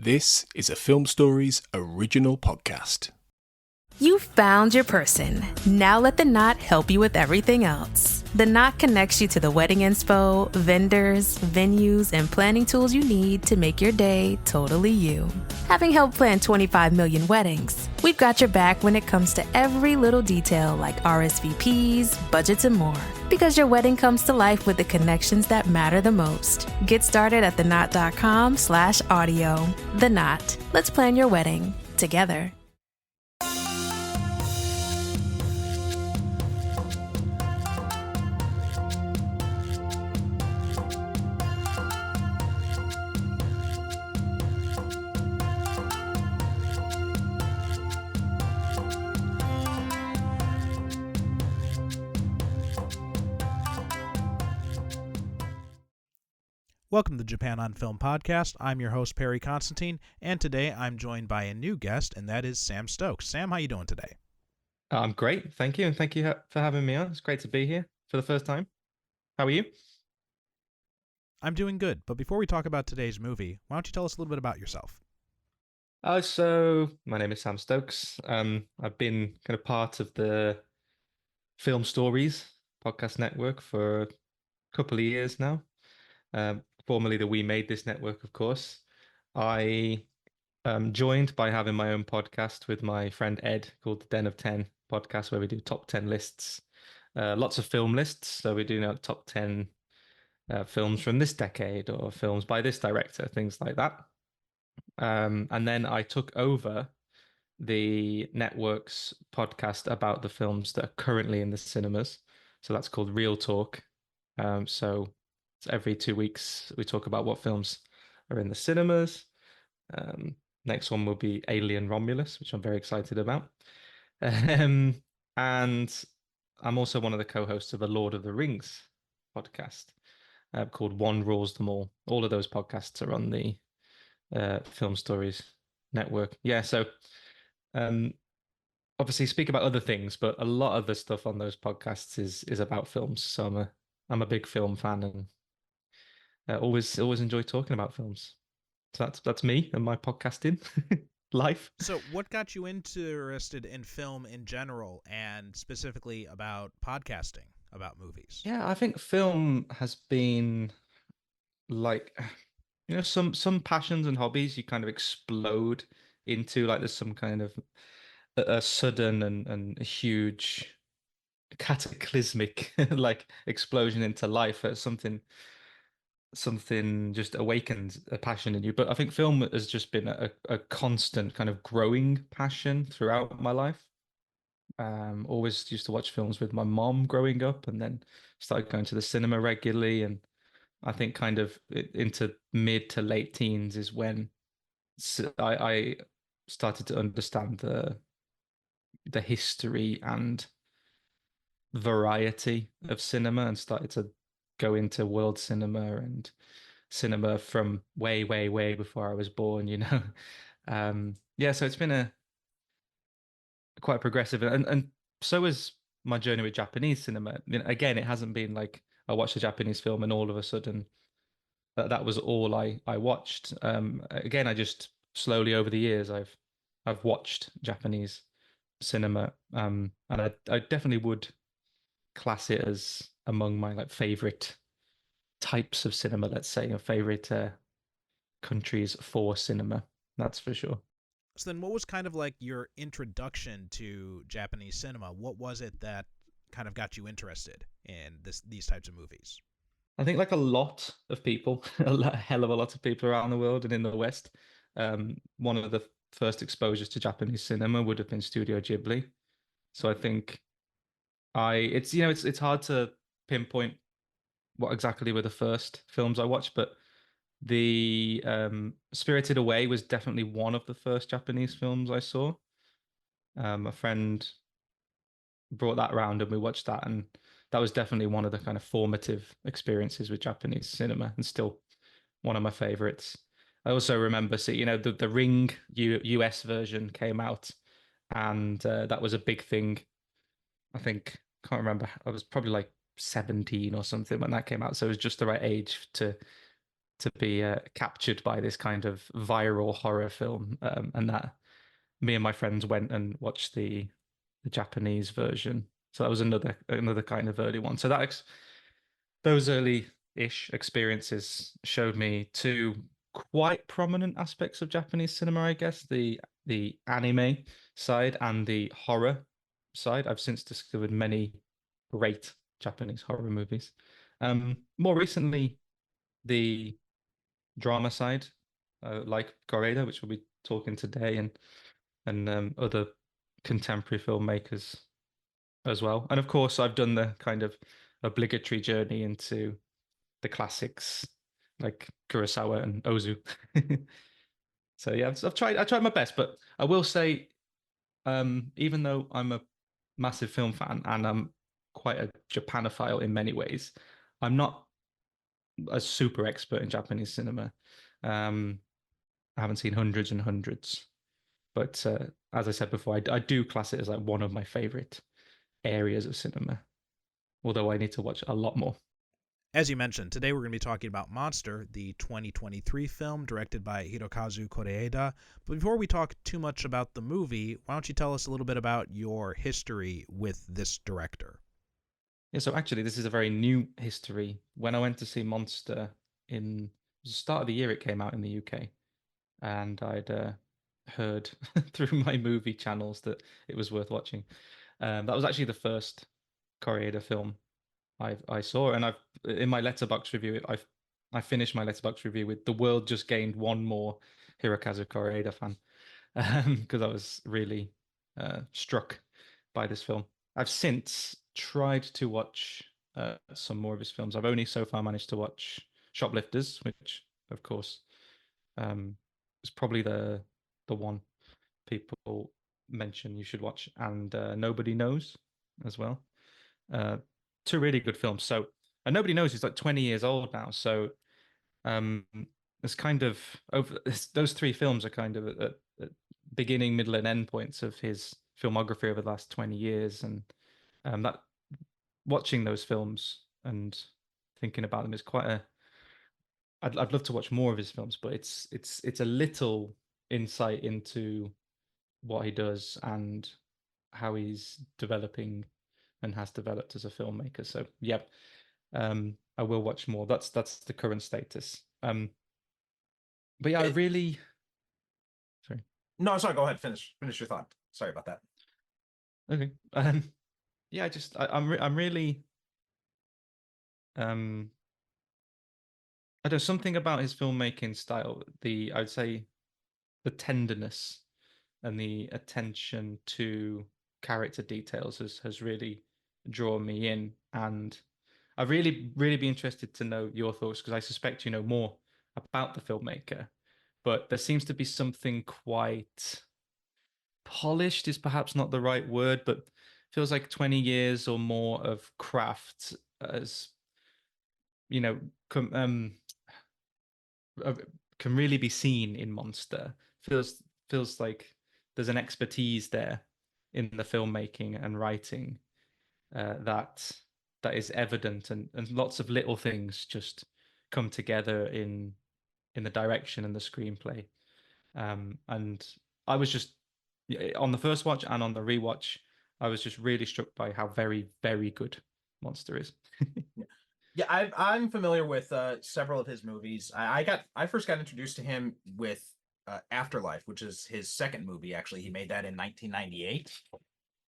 This is a Film Stories original podcast. You found your person. Now let the Knot help you with everything else. The Knot connects you to the wedding inspo, vendors, venues, and planning tools you need to make your day totally you. Having helped plan 25 million weddings, we've got your back when it comes to every little detail like RSVPs, budgets, and more. Because your wedding comes to life with the connections that matter the most. Get started at theknot.com/audio. The Knot. Let's plan your wedding together. Welcome to the Japan on Film podcast. I'm your host, Perry Constantine, and today I'm joined by a new guest, and that is Sam Stokes. Sam, how you doing today? I'm great, thank you, and thank you for having me on. It's great to be here for the first time. How are you? I'm doing good, but before we talk about today's movie, why don't you tell us a little bit about yourself? So my name is Sam Stokes. I've been kind of part of the Film Stories podcast network for a couple of years now. Formerly the We Made This network, of course. I joined by having my own podcast with my friend Ed called the Den of 10 podcast, where we do top 10 lists, lots of film lists. So we do top 10 films from this decade or films by this director, things like that. And then I took over the network's podcast about the films that are currently in the cinemas. So that's called Real Talk. So every 2 weeks, we talk about what films are in the cinemas. Next one will be Alien Romulus, which I'm very excited about. And I'm also one of the co-hosts of a Lord of the Rings podcast called One Rules Them All. All of those podcasts are on the Film Stories network. Yeah, so obviously speak about other things, but a lot of the stuff on those podcasts is about films. So I'm a big film fan and always enjoy talking about films. So that's me and my podcasting life. So what got you interested in film in general and specifically about podcasting about movies? Yeah, I think film has been like, some passions and hobbies you kind of explode into, like there's some kind of a sudden and a huge cataclysmic like explosion into life. Something just awakens a passion in you. But I think film has just been a constant kind of growing passion throughout my life. Always used to watch films with my mom growing up, and then started going to the cinema regularly. And I think kind of into mid to late teens is when I started to understand the history and variety of cinema, and started to go into world cinema and cinema from way, way, way before I was born, Yeah, so it's been quite progressive, and so is my journey with Japanese cinema. Again, it hasn't been like I watched a Japanese film and all of a sudden that was all I watched. Again, I just slowly over the years I've watched Japanese cinema, and I definitely would class it as among my like favorite types of cinema, let's say, or favorite countries for cinema. That's for sure. So then what was kind of like your introduction to Japanese cinema? What was it that kind of got you interested in these types of movies? I think like a lot of people, a hell of a lot of people around the world and in the West, one of the first exposures to Japanese cinema would have been Studio Ghibli. So I think it's hard to pinpoint what exactly were the first films I watched, but the Spirited Away was definitely one of the first Japanese films I saw. A friend brought that around and we watched that, and that was definitely one of the kind of formative experiences with Japanese cinema, and still one of my favorites. I also remember seeing, the Ring US version came out, and that was a big thing. I think, can't remember, I was probably like 17 or something when that came out, so it was just the right age to to be captured by this kind of viral horror film, and that me and my friends went and watched the Japanese version. So that was another kind of early one. So those early-ish experiences showed me two quite prominent aspects of Japanese cinema, I guess, the anime side and the horror side. I've since discovered many great Japanese horror movies. More recently, the drama side, like Kore-eda, which we'll be talking today, and other contemporary filmmakers as well. And of course, I've done the kind of obligatory journey into the classics like Kurosawa and Ozu. So yeah, I tried my best, but I will say, even though I'm a massive film fan and I'm quite a Japanophile in many ways, I'm not a super expert in Japanese cinema. Um, I haven't seen hundreds and hundreds, but as I said before, I do class it as like one of my favorite areas of cinema, although I need to watch a lot more. As you mentioned, today we're going to be talking about Monster, the 2023 film directed by Hirokazu Kore-eda. But before we talk too much about the movie, why don't you tell us a little bit about your history with this director? Yeah, so actually, this is a very new history. When I went to see Monster in the start of the year, it came out in the UK, and I'd heard through my movie channels that it was worth watching. That was actually the first Kore-eda film I saw, and I've in my letterbox review, I finished my letterbox review with "The world just gained one more Hirokazu Kore-eda fan," because I was really struck by this film. I've since tried to watch some more of his films. I've only so far managed to watch Shoplifters, which, of course, is probably the one people mention you should watch, and Nobody Knows as well. Uh, Two really good films. So, and Nobody Knows he's like 20 years old now. So, it's kind of over those three films are kind of at beginning, middle, and end points of his filmography over the last 20 years. And that watching those films and thinking about them is quite a. I'd love to watch more of his films, but it's a little insight into what he does and how he's developing and has developed as a filmmaker. So yeah, I will watch more. That's the current status. But yeah, I really. Sorry. No, sorry. Go ahead. Finish your thought. Sorry about that. Okay. Yeah, I'm really. I don't know, something about his filmmaking style. I'd say the tenderness and the attention to character details has really drawn me in, and I'd really be interested to know your thoughts, because I suspect you know more about the filmmaker, but there seems to be something quite polished is perhaps not the right word, but feels like 20 years or more of craft as you know uh, can really be seen in Monster. Feels like there's an expertise there in the filmmaking and writing that is evident, and lots of little things just come together in the direction and the screenplay. And I was just on the first watch and on the rewatch, I was just really struck by how very, very good Monster is. Yeah, I'm familiar with several of his movies. I first got introduced to him with Afterlife, which is his second movie. Actually, he made that in 1998,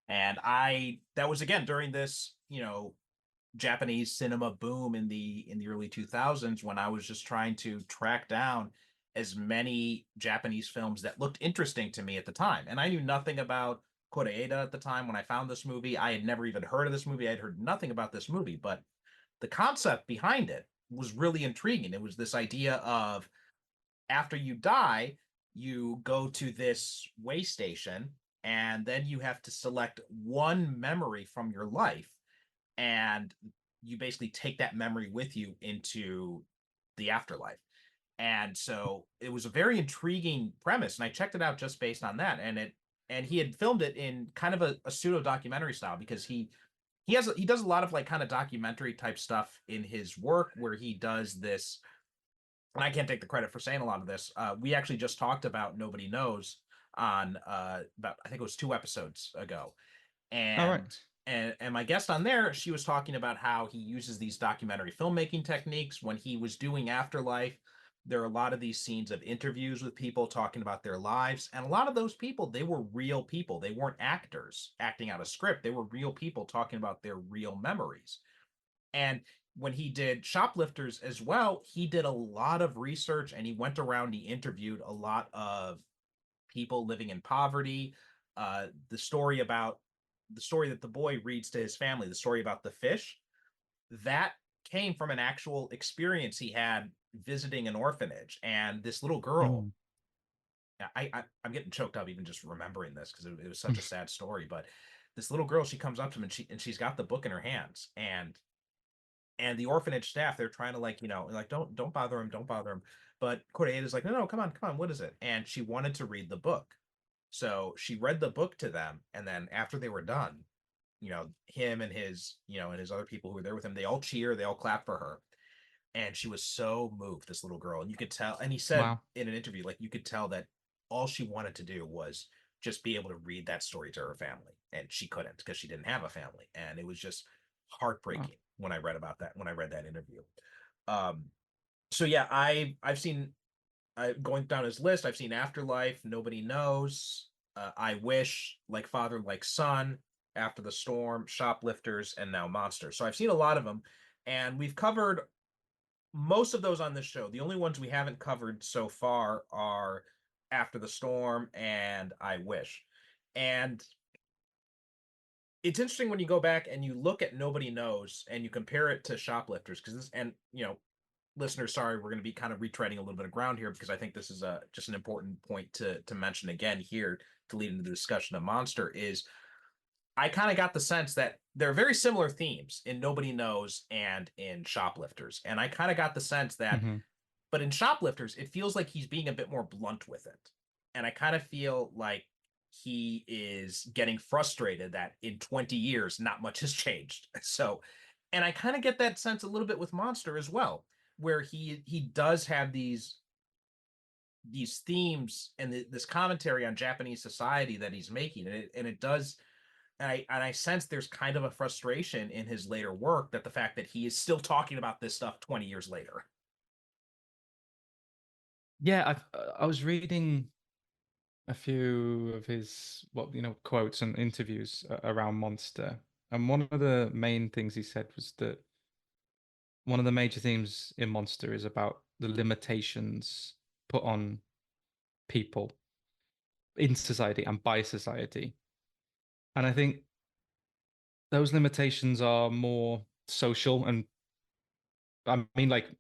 and that was again during this Japanese cinema boom in the early 2000s, when I was just trying to track down as many Japanese films that looked interesting to me at the time. And I knew nothing about Kore-eda at the time when I found this movie. I had never even heard of this movie. I had heard nothing about this movie, but the concept behind it was really intriguing. It was this idea of, after you die, you go to this way station, and then you have to select one memory from your life, and you basically take that memory with you into the afterlife. And so it was a very intriguing premise, and I checked it out just based on that. And he had filmed it in kind of a pseudo documentary style, because he does a lot of like kind of documentary type stuff in his work, where he does this and I can't take the credit for saying a lot of this. We actually just talked about Nobody Knows on about, I think it was 2 episodes ago, All and right. and my guest on there, she was talking about how he uses these documentary filmmaking techniques when he was doing Afterlife. There are a lot of these scenes of interviews with people talking about their lives, and a lot of those people, they were real people. They weren't actors acting out a script. They were real people talking about their real memories. And when he did Shoplifters as well, he did a lot of research, and he went around, he interviewed a lot of people living in poverty. The story about the story that the boy reads to his family, the story about the fish, that came from an actual experience he had visiting an orphanage. And this little girl, Mm. I'm getting choked up even just remembering this because it was such a sad story. But this little girl, she comes up to him, and she's got the book in her hands, and the orphanage staff, they're trying to, like, like, don't bother him, don't bother him. But Kore-eda is like, no, come on, what is it? And she wanted to read the book, so she read the book to them, and then after they were done, him and his other people who were there with him, they all cheer, they all clap for her, and she was so moved, this little girl, and you could tell. And he said Wow. in an interview, like, you could tell that all she wanted to do was just be able to read that story to her family, and she couldn't because she didn't have a family, and it was just Wow. heartbreaking when I read about that, when I read that interview. Um, so yeah, I've seen, going down his list, I've seen Afterlife, Nobody Knows, I Wish, Like Father, Like Son, After the Storm, Shoplifters, and now Monster. So I've seen a lot of them, and we've covered most of those on this show. The only ones we haven't covered so far are After the Storm and I Wish. And it's interesting when you go back and you look at Nobody Knows and you compare it to Shoplifters, because this, and listeners, sorry, we're going to be kind of retreading a little bit of ground here, because I think this is just an important point to mention again here to lead into the discussion of Monster. Is I kind of got the sense that there are very similar themes in Nobody Knows and in Shoplifters, and I kind of got the sense that, Hmm. but in Shoplifters, it feels like he's being a bit more blunt with it, and I kind of feel like he is getting frustrated that in 20 years not much has changed. So, and I kind of get that sense a little bit with Monster as well, where he does have these themes and this commentary on Japanese society that he's making, and it does. And I sense there's kind of a frustration in his later work, that the fact that he is still talking about this stuff 20 years later. Yeah, I was reading a few of his quotes and interviews around Monster, and one of the main things he said was that one of the major themes in Monster is about the limitations put on people in society and by society. And I think those limitations are more social, and I mean like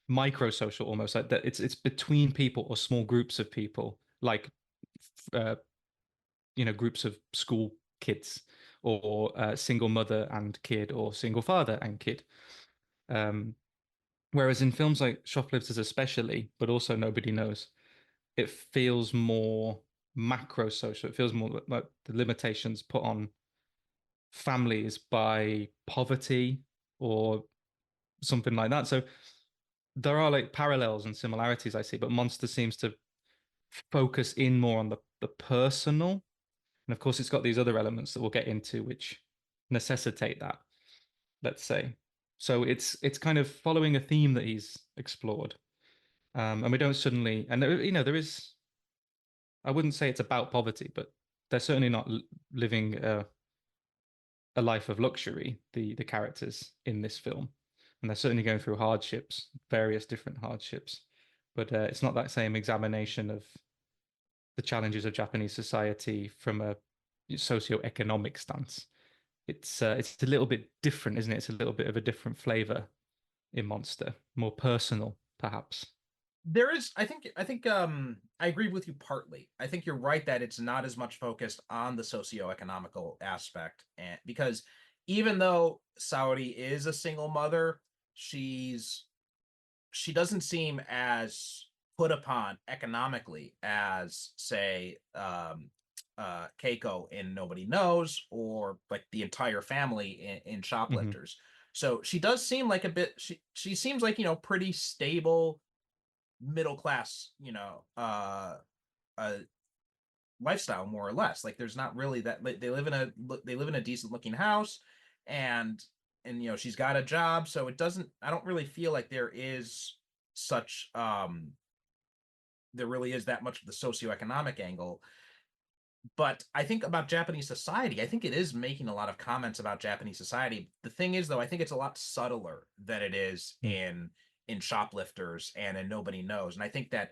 micro social, almost like that. It's between people or small groups of people, like uh, groups of school kids, or single mother and kid, or single father and kid. Um, Whereas in films like Shoplifters, especially, but also Nobody Knows, it feels more macro social. It feels more like the limitations put on families by poverty or something like that. So there are like parallels and similarities I see, but Monster seems to focus in more on the personal. And of course, it's got these other elements that we'll get into, which necessitate that, let's say. So it's kind of following a theme that he's explored. And we don't suddenly, and there is, I wouldn't say it's about poverty, but they're certainly not living a life of luxury, the characters in this film. And they're certainly going through hardships, various different hardships. But it's not that same examination of the challenges of Japanese society from a socio-economic stance. It's a little bit different, isn't it? It's a little bit of a different flavor in Monster, more personal, perhaps. There is, I think I agree with you partly. I think you're right that it's not as much focused on the socio-economical aspect, and because even though Saori is a single mother, she's she doesn't seem as put upon economically as, say, Keiko in Nobody Knows, or like the entire family in Hmm. Shoplifters. So she does seem like a bit. She seems like, pretty stable, middle class, uh lifestyle, more or less. Like there's not really that. They live in a decent looking house, and she's got a job, so it doesn't. I don't really feel like such there really is that much of the socioeconomic angle. But I think about Japanese society, I think it is making a lot of comments about Japanese society. The thing is, though, I think it's a lot subtler than it is in Shoplifters and in Nobody Knows. And I think that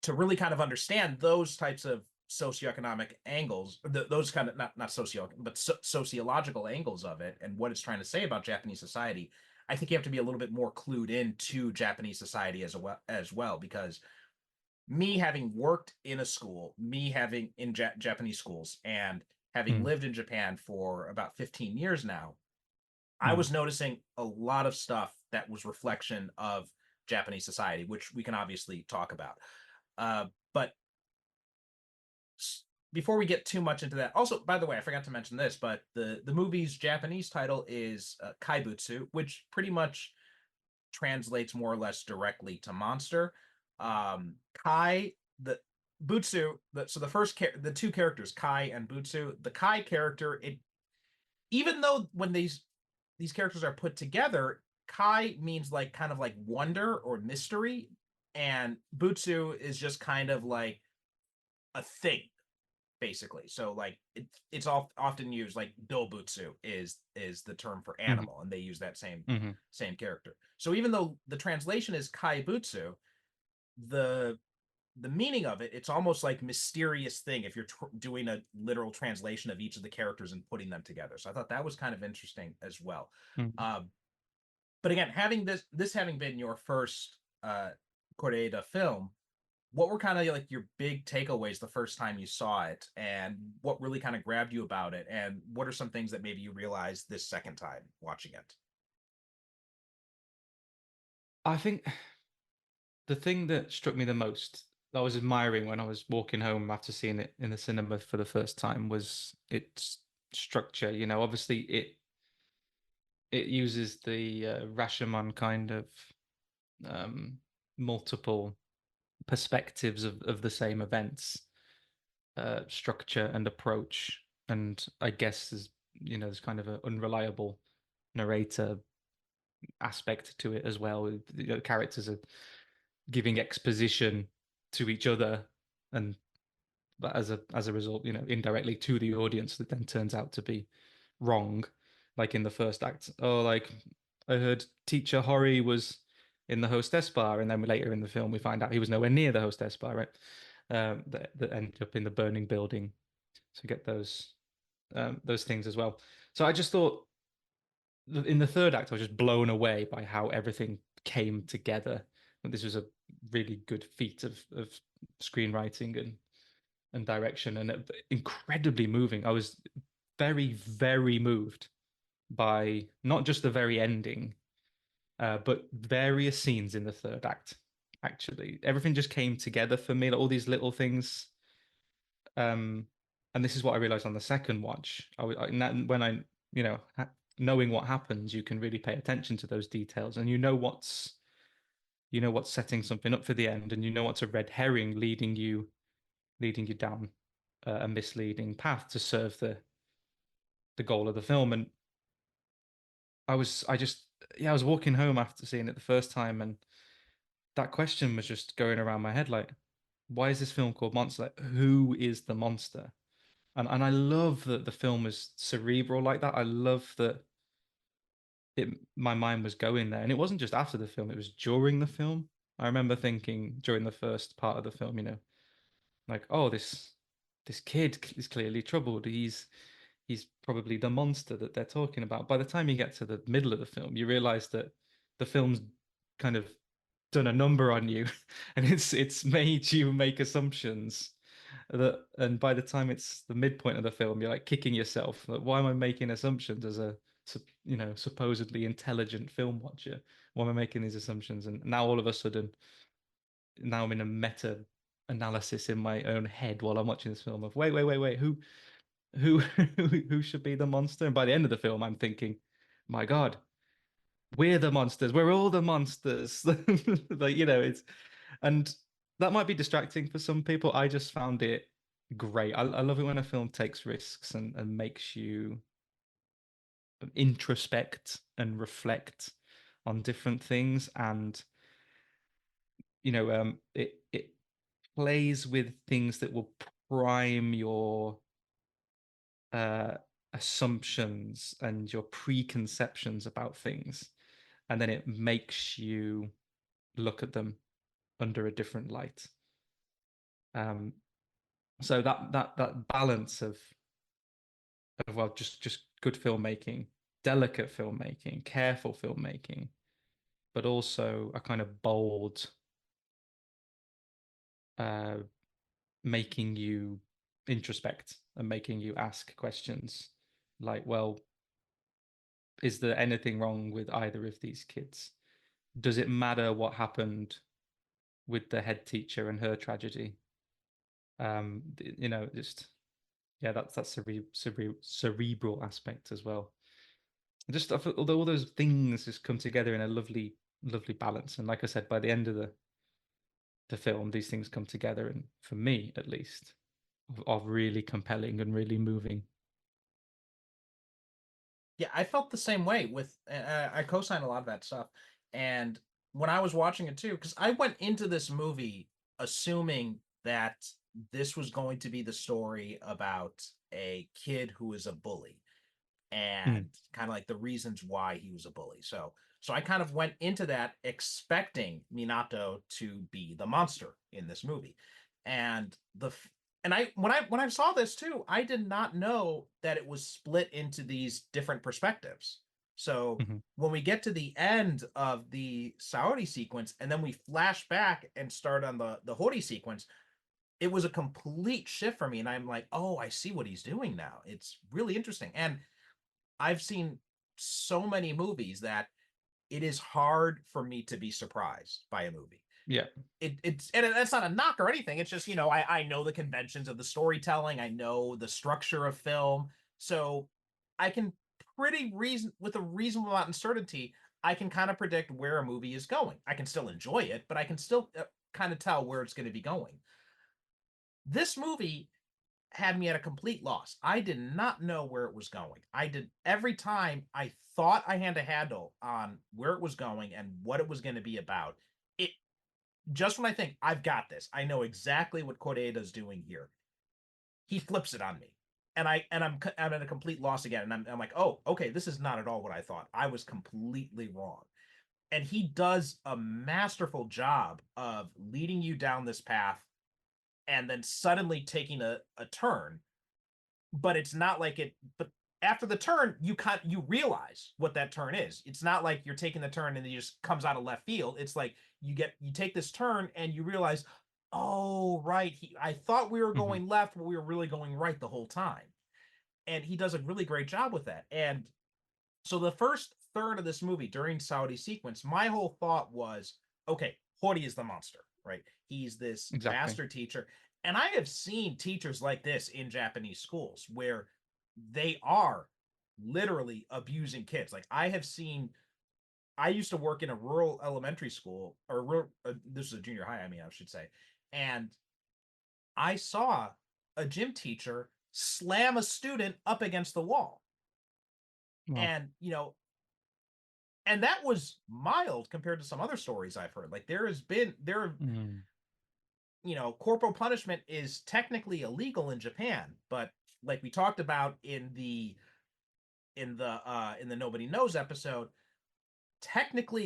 to really kind of understand those types of socioeconomic angles, those kind of not socio, but sociological angles of it, and what it's trying to say about Japanese society, I think you have to be a little bit more clued into Japanese society as well, because me having worked in a school, me having in Japanese schools, and having lived in Japan for about 15 years now, I was noticing a lot of stuff that was reflection of Japanese society, which we can obviously talk about. But before we get too much into that, also, by the way, I forgot to mention this, but the movie's Japanese title is Kaibutsu, which pretty much translates more or less directly to monster. Kai, the Butsu, so the two characters, Kai and Butsu, the Kai character, even though when these characters are put together, Kai means like kind of like wonder or mystery, and Butsu is just kind of like a thing, basically. So like it's often used, like Dobutsu is the term for animal, and they use that same character. So even though the translation is Kaibutsu, the meaning of it, it's almost like mysterious thing if you're doing a literal translation of each of the characters and putting them together. So I thought that was kind of interesting as well. But again, having having been your first Kore-eda film, what were kind of like your big takeaways the first time you saw it, and what really kind of grabbed you about it, and what are some things that maybe you realized this second time watching it? I think the thing that struck me the most, that I was admiring when I was walking home after seeing it in the cinema for the first time, was its structure. Obviously it uses the Rashomon kind of multiple perspectives of the same events, structure and approach, and I guess there's kind of an unreliable narrator aspect to it as well. Characters are giving exposition to each other, and as a result, indirectly to the audience, that then turns out to be wrong. Like in the first act, like I heard Teacher Hori was in the hostess bar, and then later in the film we find out he was nowhere near the hostess bar, right? That ended up in the burning building. So get those things as well. So I just thought in the third act I was just blown away by how everything came together. And this was a really good feat of screenwriting and direction, and incredibly moving. I was very, very moved by not just the very ending, but various scenes in the third act. Actually, everything just came together for me, like all these little things. And this is what I realized on the second watch. When I, knowing what happens, you can really pay attention to those details, and what's setting something up for the end, and what's a red herring leading you down a misleading path to serve the goal of the film. And I was walking home after seeing it the first time, and that question was just going around my head, like, why is this film called Monster? Like, who is the monster? And I love that the film is cerebral like that. I love that my mind was going there, and it wasn't just after the film; it was during the film. I remember thinking during the first part of the film, like, oh, this kid is clearly troubled. He's probably the monster that they're talking about. By the time you get to the middle of the film, you realize that the film's kind of done a number on you, and it's made you make assumptions and by the time it's the midpoint of the film, you're like kicking yourself. Like, why am I making assumptions as a supposedly intelligent film watcher? Why am I making these assumptions? And now all of a sudden, now I'm in a meta analysis in my own head while I'm watching this film of wait, who who should be the monster? And by the end of the film, I'm thinking, my God, we're the monsters. We're all the monsters. Like, it's And that might be distracting for some people. I just found it great. I love it when a film takes risks and makes you introspect and reflect on different things. And it plays with things that will prime your uh, assumptions and your preconceptions about things, and then it makes you look at them under a different light. Um, so that balance of well, just good filmmaking, delicate filmmaking, careful filmmaking, but also a kind of bold, uh, making you introspect and making you ask questions like, well, is there anything wrong with either of these kids? Does it matter what happened with the head teacher and her tragedy? Just yeah, that's that cerebral aspect as well. Just although all those things just come together in a lovely, lovely balance, and like I said, by the end of the film, these things come together, and for me at least, of really compelling and really moving. Yeah, I felt the same way with I co-signed a lot of that stuff. And when I was watching it too, because I went into this movie assuming that this was going to be the story about a kid who is a bully Mm. and kind of like the reasons why he was a bully. So I kind of went into that expecting Minato to be the monster in this movie. And the and I when I saw this too, I did not know that it was split into these different perspectives. So Hmm. when we get to the end of the Saori sequence and then we flash back and start on the Hori sequence, it was a complete shift for me. And I'm like, oh, I see what he's doing now. It's really interesting. And I've seen so many movies that it is hard for me to be surprised by a movie. Yeah. It's and that's not a knock or anything. It's just, I know the conventions of the storytelling. I know the structure of film. So I can with a reasonable amount of certainty, I can kind of predict where a movie is going. I can still enjoy it, but I can still kind of tell where it's going to be going. This movie had me at a complete loss. I did not know where it was going. I did every time I thought I had a handle on where it was going and what it was going to be about. It just when I think I've got this, I know exactly what Kore-eda is doing here. He flips it on me, and I'm at a complete loss again. And I'm like, oh, okay, this is not at all what I thought. I was completely wrong. And he does a masterful job of leading you down this path and then suddenly taking a turn, but it's not like it but after the turn you realize what that turn is. It's not like you're taking the turn and it just comes out of left field. It's like you take this turn and you realize, oh right, I thought we were Hmm. going left, but we were really going right the whole time. And he does a really great job with that. And so the first third of this movie during Saudi sequence, my whole thought was, okay, Hori is the monster, right? He's this Exactly. bastard teacher. And I have seen teachers like this in Japanese schools where they are literally abusing kids. Like I used to work in a rural elementary school, or this is a junior high, I should say. And I saw a gym teacher slam a student up against the wall. Well. And, and that was mild compared to some other stories I've heard. Like Mm. corporal punishment is technically illegal in Japan, but like we talked about in the Nobody Knows episode, technically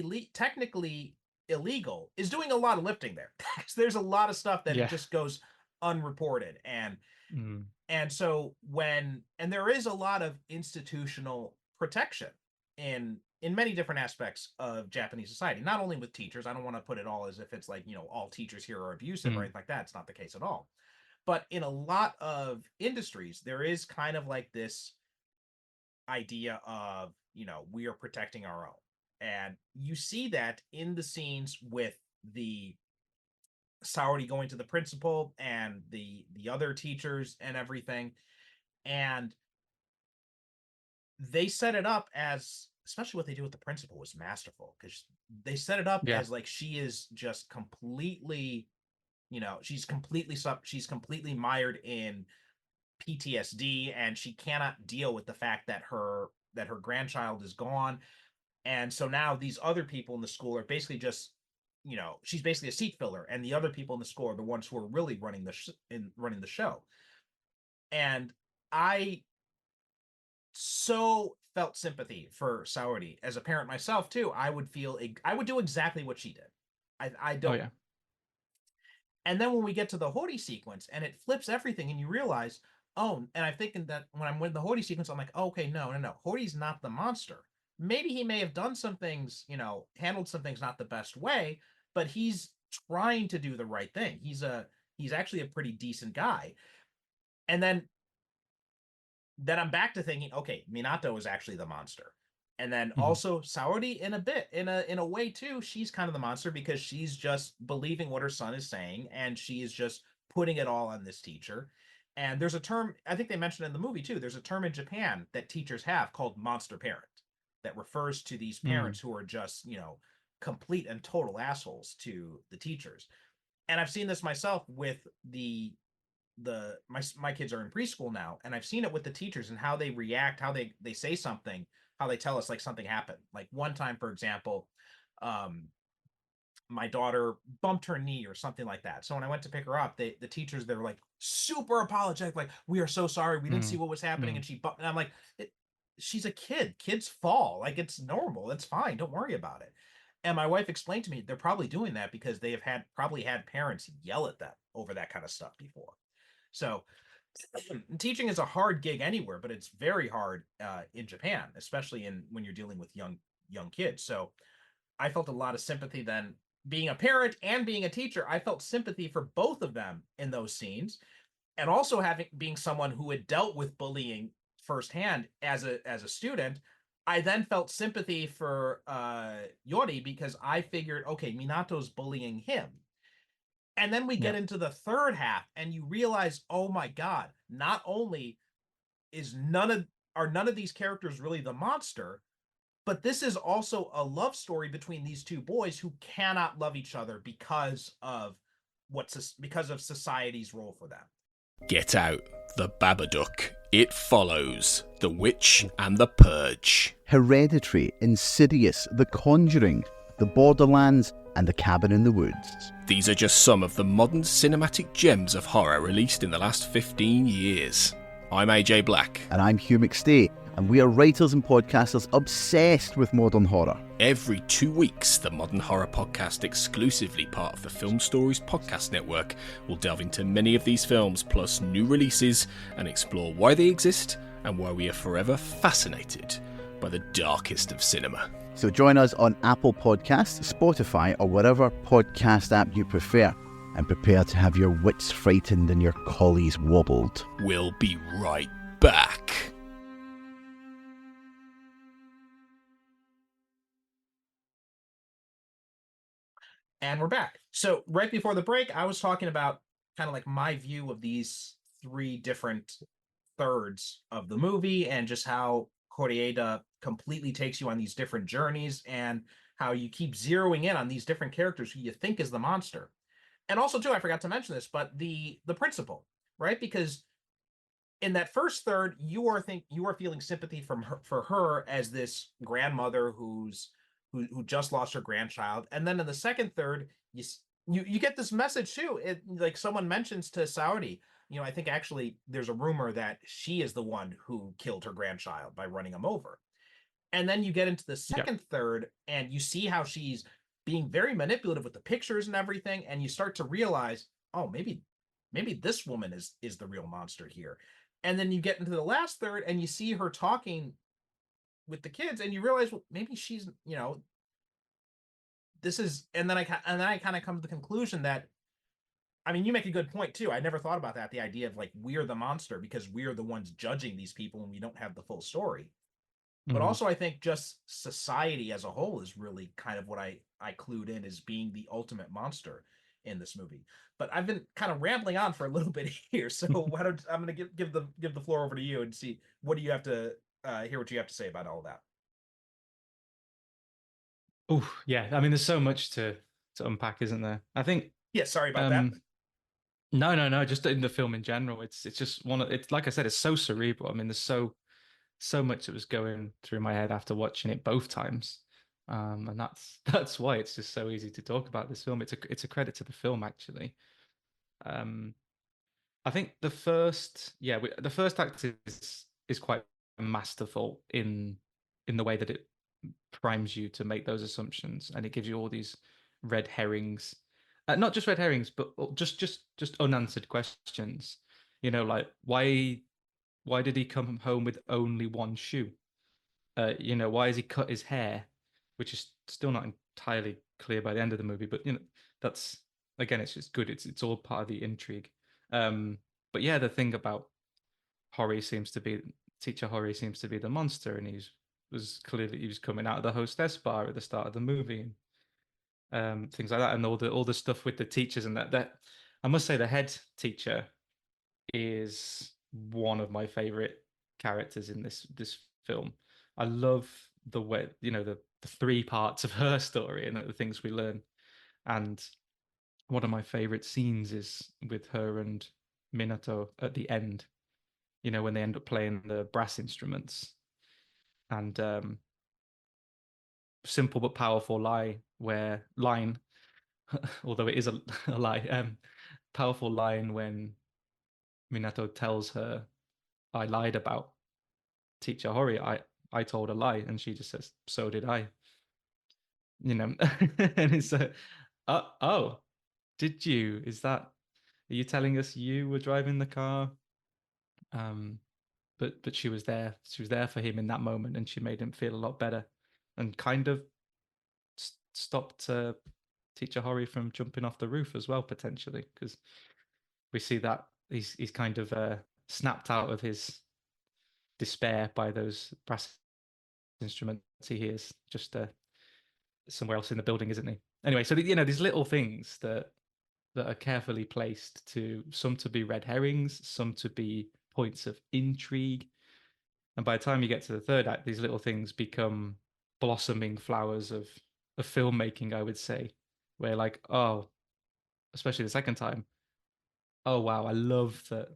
illegal is doing a lot of lifting there. Because there's a lot of stuff that it Yeah. just goes unreported. Mm. And so and there is a lot of institutional protection in many different aspects of Japanese society, not only with teachers. I don't want to put it all as if it's like, all teachers here are abusive or Mm. anything like that. It's not the case at all. But in a lot of industries, there is kind of like this idea of, we are protecting our own. And you see that in the scenes with the Saori going to the principal and the other teachers and everything. And they set it up as especially what they do with the principal was masterful, because they set it up Yeah. as like she is just completely, she's completely mired in PTSD, and she cannot deal with the fact that her grandchild is gone. And so now these other people in the school are basically just, she's basically a seat filler, and the other people in the school are the ones who are really running running the show. And I so felt sympathy for Saori as a parent myself too. I would do exactly what she did. I Oh don't. yeah. And then when we get to the Hody sequence and it flips everything, and you realize, oh, and I'm thinking that when I'm with the Hody sequence, I'm like, oh, okay, no. Hody's not the monster. Maybe he may have done some things, handled some things not the best way, but he's trying to do the right thing. He's actually a pretty decent guy. And then I'm back to thinking, okay, Minato is actually the monster. And then also Saori in a way too, she's kind of the monster, because she's just believing what her son is saying, and she is just putting it all on this teacher. And there's a term, I think they mentioned in the movie too, there's a term in Japan that teachers have called monster parent, that refers to these parents who are just, complete and total assholes to the teachers. And I've seen this myself with my kids are in preschool now, and I've seen it with the teachers and how they react, how they say something, how they tell us like something happened. Like one time, for example, my daughter bumped her knee or something like that. So when I went to pick her up, the teachers, they were like super apologetic, like, we are so sorry, we didn't see what was happening, and she bumped. And I'm like, she's a kid. Kids fall. Like, it's normal. It's fine. Don't worry about it. And my wife explained to me they're probably doing that because they have probably had parents yell at them over that kind of stuff before. So teaching is a hard gig anywhere, but it's very hard in Japan, especially when you're dealing with young kids. So I felt a lot of sympathy then, being a parent and being a teacher. I felt sympathy for both of them in those scenes, and also being someone who had dealt with bullying firsthand as a student. I then felt sympathy for Yori, because I figured, okay, Minato's bullying him. And then we get into the third half, and you realize, oh my God, not only are none of these characters really the monster, but this is also a love story between these two boys who cannot love each other because of society's role for them. Get Out, The Babadook, It Follows, The Witch and the Purge, Hereditary, Insidious, The Conjuring, The Borderlands, and The Cabin in the Woods. These are just some of the modern cinematic gems of horror released in the last 15 years. I'm AJ Black. And I'm Hugh McStay, and we are writers and podcasters obsessed with modern horror. Every 2 weeks, the Modern Horror Podcast, exclusively part of the Film Stories Podcast Network, will delve into many of these films, plus new releases, and explore why they exist and why we are forever fascinated by the darkest of cinema. So join us on Apple Podcasts, Spotify, or whatever podcast app you prefer, and prepare to have your wits frightened and your collies wobbled. We'll be right back. And we're back. So right before the break, I was talking about kind of like my view of these three different thirds of the movie, and just how Kore-eda completely takes you on these different journeys, and how you keep zeroing in on these different characters who you think is the monster. And also too, I forgot to mention this, but the principal, right? Because in that first third, you are feeling sympathy for her as this grandmother who just lost her grandchild. And then in the second third, you get this message too. Like someone mentions to Saori, I think actually there's a rumor that she is the one who killed her grandchild by running him over. And then you get into the second third, and you see how she's being very manipulative with the pictures and everything, and you start to realize, oh, maybe this woman is the real monster here. And then you get into the last third, and you see her talking with the kids, and you realize, well, maybe she's, this is, and then I kind of come to the conclusion that, I mean, you make a good point too. I never thought about that, the idea of like, we're the monster because we're the ones judging these people and we don't have the full story. But also I think just society as a whole is really kind of what I clued in as being the ultimate monster in this movie. But I've been kind of rambling on for a little bit here, so I'm going to give the floor over to you and see what do you have to hear what you have to say about all that. Oh, yeah. I mean, there's so much to unpack, isn't there? I think Yeah, sorry about that. um no, no, no, just in the film in general. It's just it's like I said, it's so cerebral. I mean, there's so much that was going through my head after watching it both times. And that's why it's just so easy to talk about this film. It's a credit to the film, actually. Um, I think the first act is quite masterful in the way that it primes you to make those assumptions, and it gives you all these red herrings, not just red herrings, but just unanswered questions. Like why did he come home with only one shoe? Why has he cut his hair, which is still not entirely clear by the end of the movie, but that's again, it's just good. It's all part of the intrigue. But yeah, the thing about Hori seems to be teacher Hori seems to be the monster, and he was coming out of the hostess bar at the start of the movie, and things like that, and all the stuff with the teachers and that I must say the head teacher is one of my favorite characters in this film. I love the way the three parts of her story and the things we learn. And one of my favorite scenes is with her and Minato at the end. When they end up playing the brass instruments, and simple but powerful line, although it is a lie, powerful line when Minato tells her, "I lied about teacher Hori. I told a lie," and she just says, "So did I." And it's oh, did you? Are you telling us you were driving the car? Um, but she was there. She was there for him in that moment, and she made him feel a lot better, and kind of stopped teacher Hori from jumping off the roof as well, potentially, because we see that he's kind of snapped out of his despair by those brass instruments he hears just somewhere else in the building, isn't he? Anyway, so these little things that are carefully placed, some to be red herrings, some to be points of intrigue, and by the time you get to the third act, these little things become blossoming flowers of filmmaking, I would say, where like, oh, especially the second time, oh wow, I love that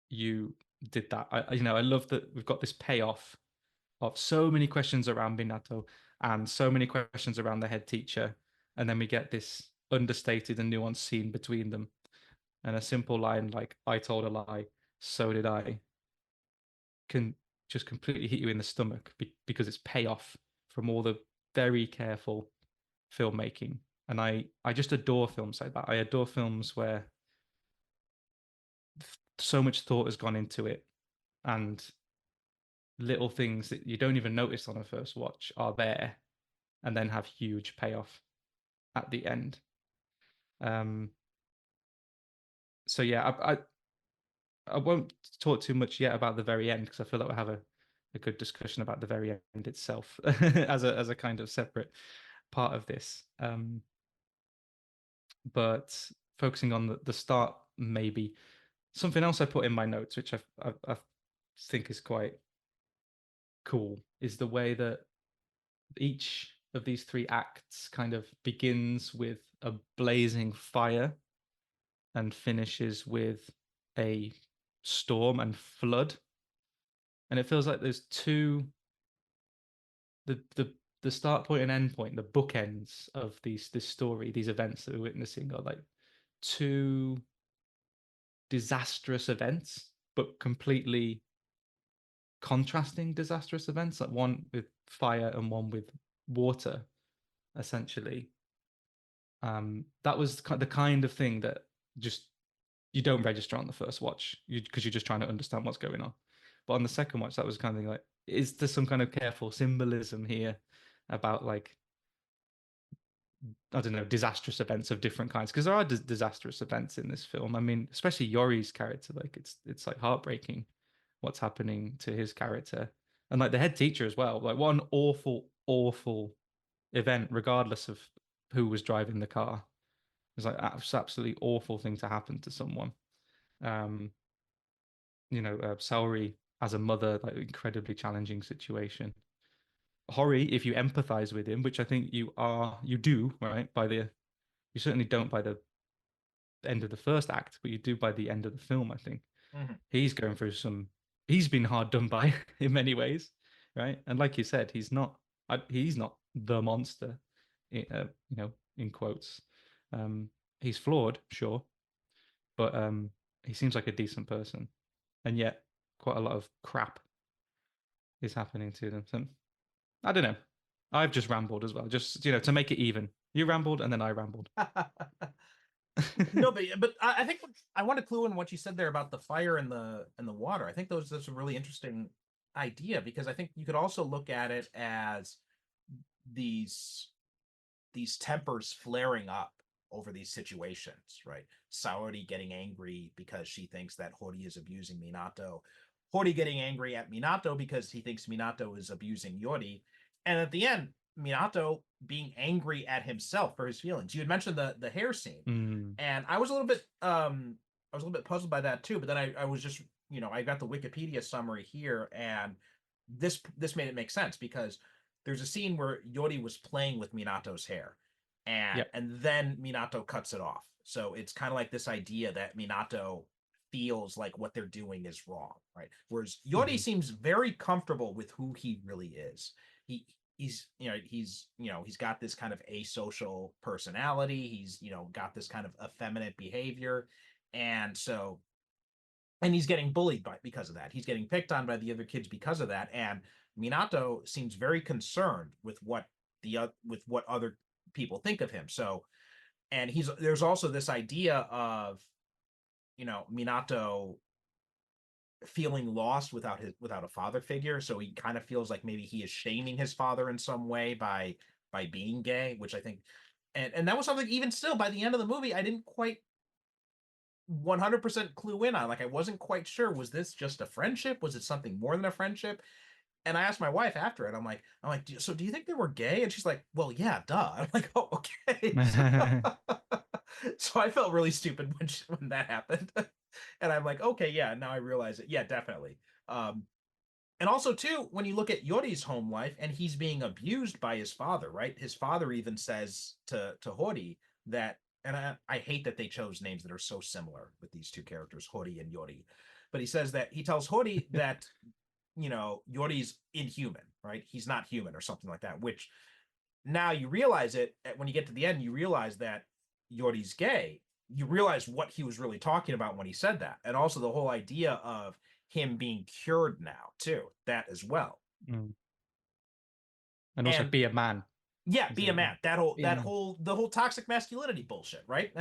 you did that. I love that we've got this payoff of so many questions around Minato and so many questions around the head teacher. And then we get this understated and nuanced scene between them. And a simple line like, "I told a lie, so did I," can just completely hit you in the stomach because it's payoff from all the very careful filmmaking. And I just adore films like that. I adore films where so much thought has gone into it, and little things that you don't even notice on a first watch are there and then have huge payoff at the end. Um, so yeah, I won't talk too much yet about the very end because I feel like we'll have a good discussion about the very end itself as a kind of separate part of this. But focusing on the start, maybe something else I put in my notes, which I think is quite cool, is the way that each of these three acts kind of begins with a blazing fire and finishes with a storm and flood. And it feels like there's the start point and end point, the bookends of this story, these events that we're witnessing are like two disastrous events, but completely contrasting disastrous events, like one with fire and one with water, essentially. That was the kind of thing that just you don't register on the first watch because you're just trying to understand what's going on. But on the second watch, that was kind of thing like, is there some kind of careful symbolism here about like, I don't know, disastrous events of different kinds? Because there are disastrous events in this film. I mean, especially Yori's character, like it's like heartbreaking what's happening to his character, and like the head teacher as well. Like, what an awful event, regardless of who was driving the car. It's like absolutely awful thing to happen to someone. Um, Saori as a mother, like incredibly challenging situation. Hori, if you empathize with him, which I think you do, right? You certainly don't by the end of the first act, but you do by the end of the film, I think. Mhm. He's going through he's been hard done by in many ways, right? And like you said, he's not the monster, in quotes. He's flawed, sure, but he seems like a decent person, and yet quite a lot of crap is happening to them. So I don't know. I've just rambled as well, just to make it even. You rambled, and then I rambled. No, but I think I want to clue in what you said there about the fire and the water. I think that's a really interesting idea, because I think you could also look at it as these tempers flaring up over these situations, right? Saori getting angry because she thinks that Hori is abusing Minato. Hori getting angry at Minato because he thinks Minato is abusing Yori. And at the end, Minato being angry at himself for his feelings. You had mentioned the hair scene, and I was a little bit puzzled by that too. But then I was just, I got the Wikipedia summary here, and this made it make sense, because there's a scene where Yori was playing with Minato's hair, and then Minato cuts it off. So it's kind of like this idea that Minato feels like what they're doing is wrong, right? Whereas Yori seems very comfortable with who he really is. He's got this kind of asocial personality. He's got this kind of effeminate behavior, and he's getting bullied because of that. He's getting picked on by the other kids because of that. And Minato seems very concerned with what other people think of him. So, and there's also this idea of Minato feeling lost without a father figure. So he kind of feels like maybe he is shaming his father in some way by being gay, which I think, and that was something, even still, by the end of the movie, I didn't quite 100% clue in on. Like, I wasn't quite sure, was this just a friendship? Was it something more than a friendship? And I asked my wife after it, I'm like, so do you think they were gay? And she's like, well, yeah, duh. I'm like, oh, okay. So I felt really stupid when that happened. And I'm like, okay, yeah, now I realize it. Yeah, definitely. And also too, when you look at Yori's home life, and he's being abused by his father, right? His father even says to Hori that, and I hate that they chose names that are so similar with these two characters, Hori and Yori. But he tells Hori that, Yori's inhuman, right? He's not human or something like that, which now you realize it when you get to the end, you realize that Yori's gay. You realize what he was really talking about when he said that. And also the whole idea of him being cured now too, that as well. And also be a man. Yeah, be a man. The whole toxic masculinity bullshit, right?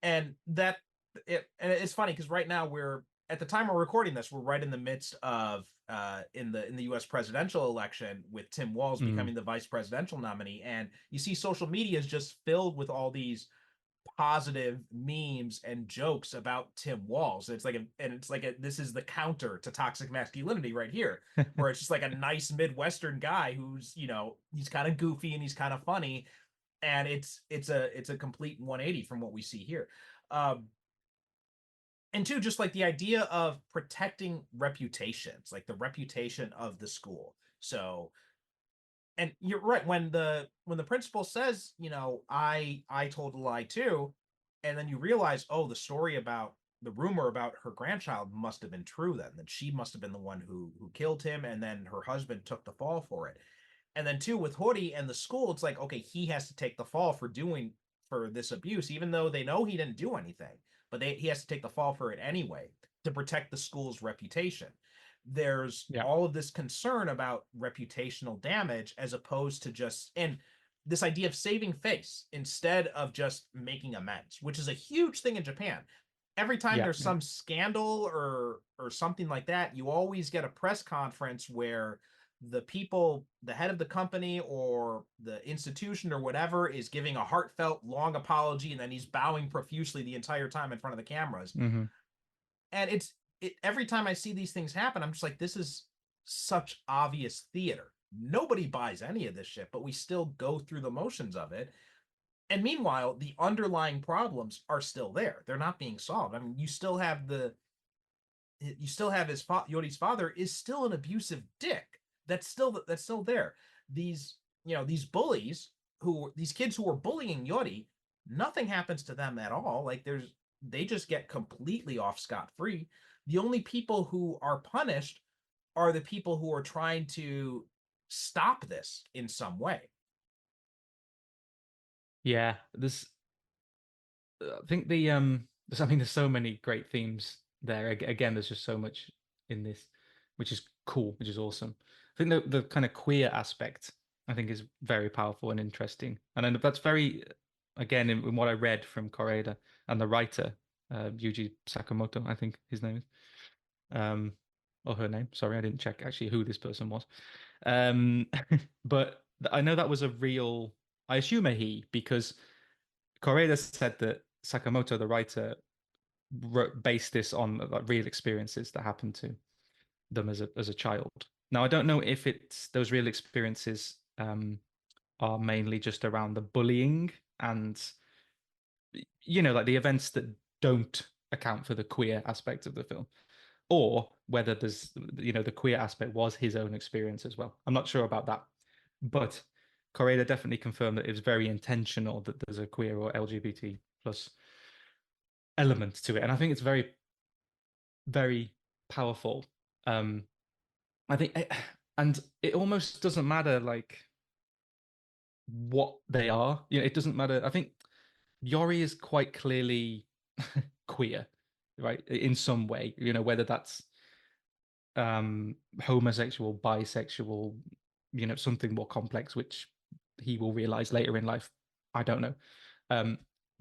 And it's funny because right now at the time we're recording this, we're right in the midst of in the US presidential election, with Tim Walz becoming the vice presidential nominee, and you see social media is just filled with all these positive memes and jokes about Tim Walz. This is the counter to toxic masculinity right here, where it's just like a nice Midwestern guy who's, he's kind of goofy and he's kind of funny, and it's a complete 180 from what we see here. And two, just like the idea of protecting reputations, like the reputation of the school. So, and you're right, when the principal says, I told a lie too, and then you realize, oh, the rumor about her grandchild must have been true then, that she must have been the one who killed him, and then her husband took the fall for it. And then two, with Hori and the school, it's like, okay, he has to take the fall for this abuse, even though they know he didn't do anything, but he has to take the fall for it anyway to protect the school's reputation. There's all of this concern about reputational damage, as opposed to and this idea of saving face instead of just making amends, which is a huge thing in Japan. Every time there's some scandal or something like that, you always get a press conference where the head of the company or the institution or whatever is giving a heartfelt long apology, and then he's bowing profusely the entire time in front of the cameras. And every time I see these things happen, I'm just like, this is such obvious theater. Nobody buys any of this shit, but we still go through the motions of it. And meanwhile, the underlying problems are still there. They're not being solved. I mean, you still have Yori's father is still an abusive dick. that's still there. These, these bullies, these kids who are bullying Yori, nothing happens to them at all. Like they just get completely off scot-free. The only people who are punished are the people who are trying to stop this in some way. Yeah, I think there's so many great themes there. Again, there's just so much in this, which is cool, which is awesome. I think the kind of queer aspect, I think, is very powerful and interesting, and then that's very, again, in what I read from Kore-eda and the writer, Yuji Sakamoto, I think his name is, or her name. Sorry, I didn't check actually who this person was. But I know that was a real, I assume a he, because Kore-eda said that Sakamoto, the writer, based this on like real experiences that happened to them as a child. Now, I don't know if it's those real experiences are mainly just around the bullying and like the events that don't account for the queer aspect of the film, or whether there's the queer aspect was his own experience as well. I'm not sure about that, but Kore-eda definitely confirmed that it was very intentional that there's a queer or LGBT plus element to it, and I think it's very, very powerful. I think, and it almost doesn't matter like what they are. It doesn't matter. I think Yori is quite clearly queer, right? In some way, whether that's homosexual, bisexual, something more complex, which he will realize later in life. I don't know.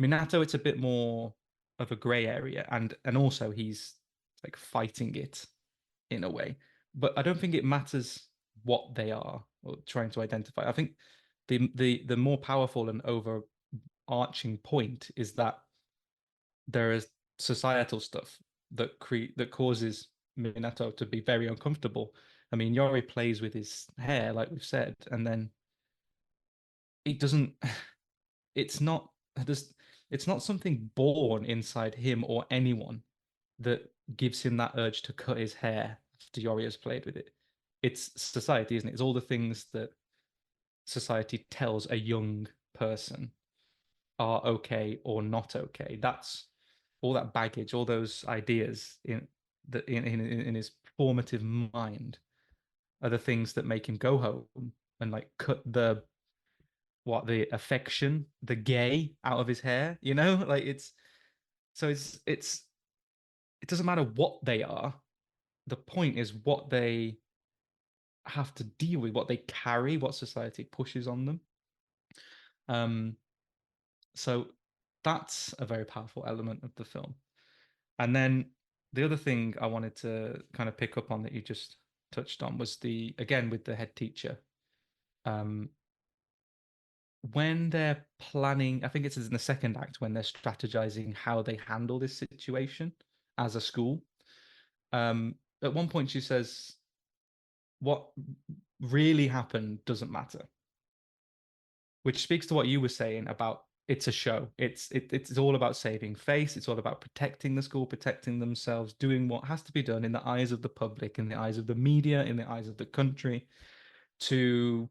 Minato, it's a bit more of a gray area, and also he's like fighting it in a way, but I don't think it matters what they are or trying to identify. I think the more powerful and overarching point is that there is societal stuff that causes Minato to be very uncomfortable. I mean, Yori plays with his hair, like we've said, and then it doesn't. It's not. It's not something born inside him or anyone that gives him that urge to cut his hair after Yori has played with it. It's society, isn't it? It's all the things that society tells a young person are okay or not okay. That's all that baggage, all those ideas in his formative mind are the things that make him go home and like cut the affection, the gay out of his hair. Like it's it doesn't matter what they are. The point is what they have to deal with, what they carry, what society pushes on them. So that's a very powerful element of the film. And then the other thing I wanted to kind of pick up on that you just touched on was again with the head teacher. When they're planning, I think it's in the second act when they're strategizing how they handle this situation as a school. At one point she says, what really happened doesn't matter, which speaks to what you were saying about it's a show. It's all about saving face. It's all about protecting the school, protecting themselves, doing what has to be done in the eyes of the public, in the eyes of the media, in the eyes of the country, to,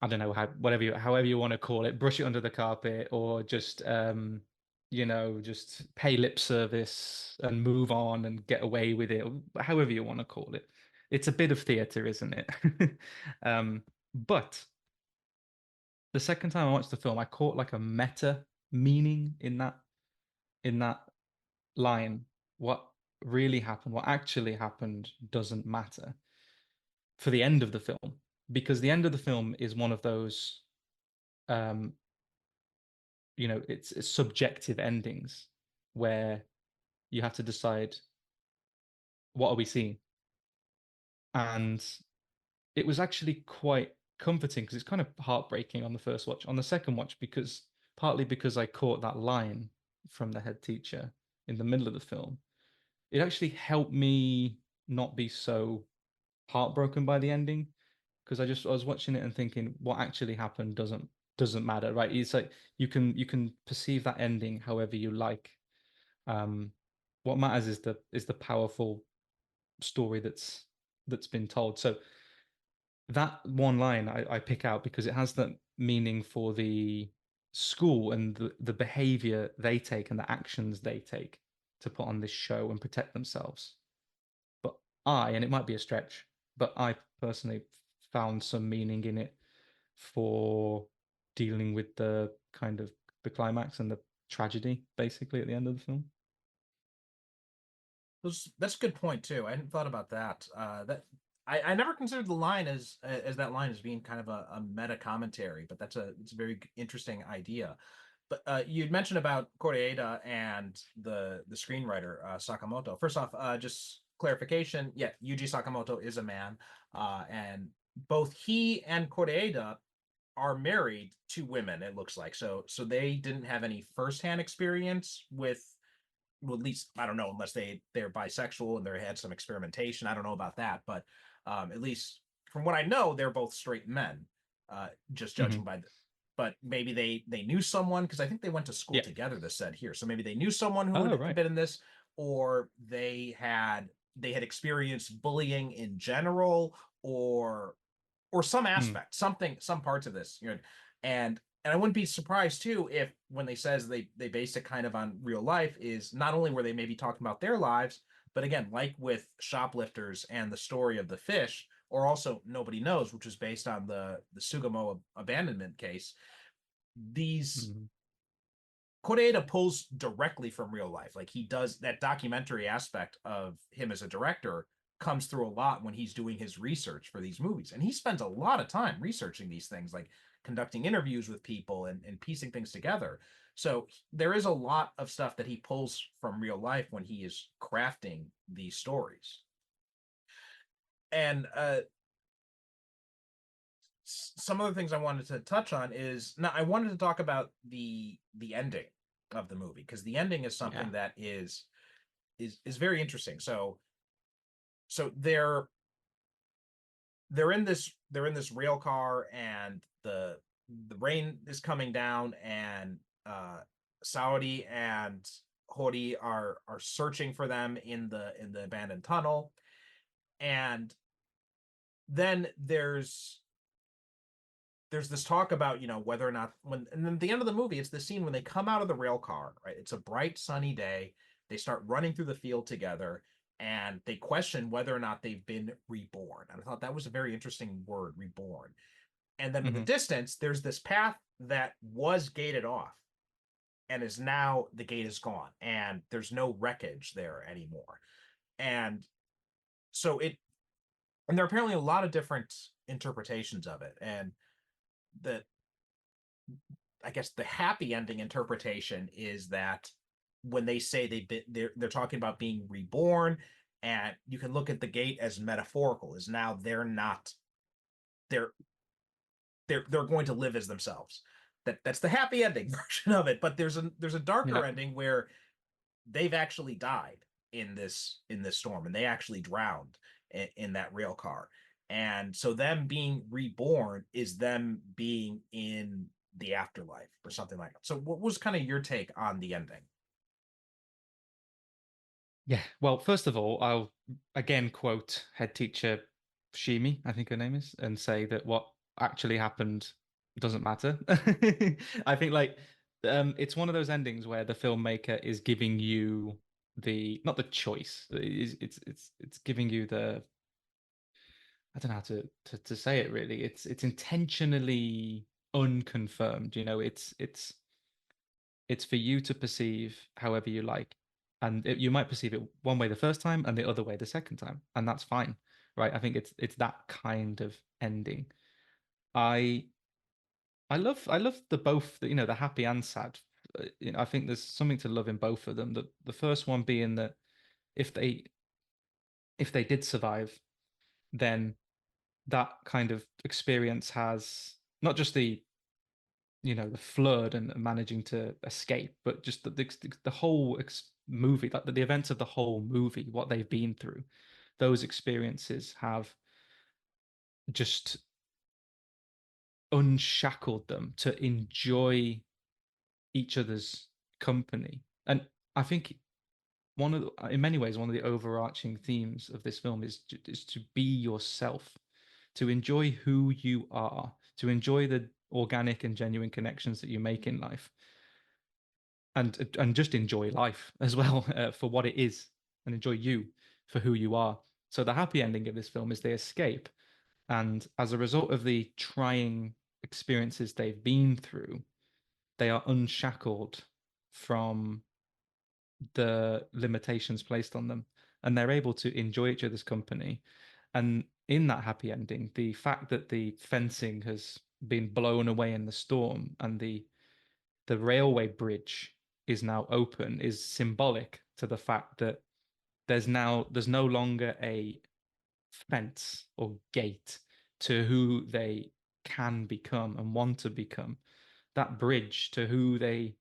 I don't know, however you want to call it, brush it under the carpet, or just just pay lip service and move on and get away with it, however you want to call it. It's a bit of theater, isn't it? But the second time I watched the film, I caught like a meta meaning in that line. What really happened, what actually happened, doesn't matter for the end of the film, because the end of the film is one of those, it's subjective endings where you have to decide, what are we seeing? And it was actually quite comforting because it's kind of heartbreaking on the first watch. On the second watch, partly because I caught that line from the head teacher in the middle of the film, it actually helped me not be so heartbroken by the ending, because I was watching it and thinking what actually happened doesn't matter, right? It's like you can perceive that ending however you like. What matters is the powerful story that's been told. So that one line I pick out because it has that meaning for the school and the behavior they take and the actions they take to put on this show and protect themselves. But and it might be a stretch, but I personally found some meaning in it for dealing with the kind of the climax and the tragedy basically at the end of the film. That's a good point too. I hadn't thought about that. I never considered the line as that line as being kind of a meta commentary, but it's a very interesting idea. But you'd mentioned about Kore-eda and the screenwriter Sakamoto. First off, just clarification. Yeah, Yuji Sakamoto is a man, and both he and Kore-eda are married to women. It looks like so they didn't have any firsthand experience with, well, at least I don't know, unless they're bisexual and they had some experimentation. I don't know about that, but at least from what I know, they're both straight men. Just judging by but maybe they knew someone, because I think they went to school together. This said here, so maybe they knew someone who had been in this, or they had experienced bullying in general, or some aspect, some parts of this, and I wouldn't be surprised too if when they says they base it kind of on real life, is not only were they maybe talking about their lives, but again, like with Shoplifters and the story of the fish, or also Nobody Knows, which is based on the Sugamo abandonment case. These Kore-eda pulls directly from real life. Like, he does that documentary aspect of him as a director comes through a lot when he's doing his research for these movies. And he spends a lot of time researching these things, like conducting interviews with people and piecing things together. So there is a lot of stuff that he pulls from real life when he is crafting these stories. And some other things I wanted to touch on is, now I wanted to talk about the ending of the movie, because the ending is something that is very interesting. So they're in this rail car, and the rain is coming down, and Saori and Hori are searching for them in the abandoned tunnel. And then there's this talk about, whether or not, and then at the end of the movie, it's the scene when they come out of the rail car, right? It's a bright sunny day. They start running through the field together, and they question whether or not they've been reborn. And I thought that was a very interesting word, reborn. And then in the distance, there's this path that was gated off, and is now, the gate is gone, and there's no wreckage there anymore. And so and there are apparently a lot of different interpretations of it. And I guess the happy ending interpretation is that when they say they're talking about being reborn, and you can look at the gate as metaphorical, is now they're going to live as themselves. That's the happy ending version of it. But there's a darker ending where they've actually died in this storm, and they actually drowned in that rail car. And so them being reborn is them being in the afterlife or something like that. So what was kind of your take on the ending? Yeah, well, first of all, I'll again quote head teacher Shimi, I think her name is, and say that what actually happened doesn't matter. I think, like, it's one of those endings where the filmmaker is giving you not the choice. It's giving you the, I don't know how to say it really. It's intentionally unconfirmed. It's for you to perceive however you like, and you might perceive it one way the first time and the other way the second time, and that's fine, right? I think it's that kind of ending. I love the both, the happy and sad. I think there's something to love in both of them. The first one being that if they did survive, then that kind of experience has not just the flood and managing to escape, but just the whole movie, like the events of the whole movie, what they've been through, those experiences have just unshackled them to enjoy each other's company. And I think in many ways, one of the overarching themes of this film is to be yourself, to enjoy who you are, to enjoy the organic and genuine connections that you make in life, and just enjoy life as well for what it is, and enjoy you for who you are. So the happy ending of this film is they escape, and as a result of the trying experiences they've been through, they are unshackled from the limitations placed on them, and they're able to enjoy each other's company. And in that happy ending, the fact that the fencing has been blown away in the storm and the railway bridge is now open is symbolic to the fact that there's no longer a fence or gate to who they can become and want to become. That bridge to who they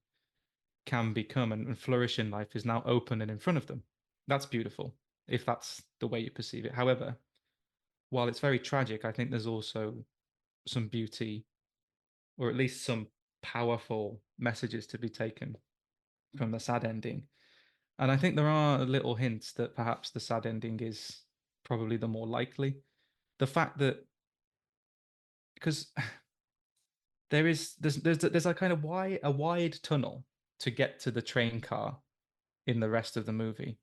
can become and flourish in life is now open and in front of them. That's beautiful, if that's the way you perceive it. However, while it's very tragic, I think there's also some beauty, or at least some powerful messages to be taken from the sad ending. And I think there are little hints that perhaps the sad ending is probably the more likely. The fact that, because there's a kind of wide tunnel to get to the train car in the rest of the movie,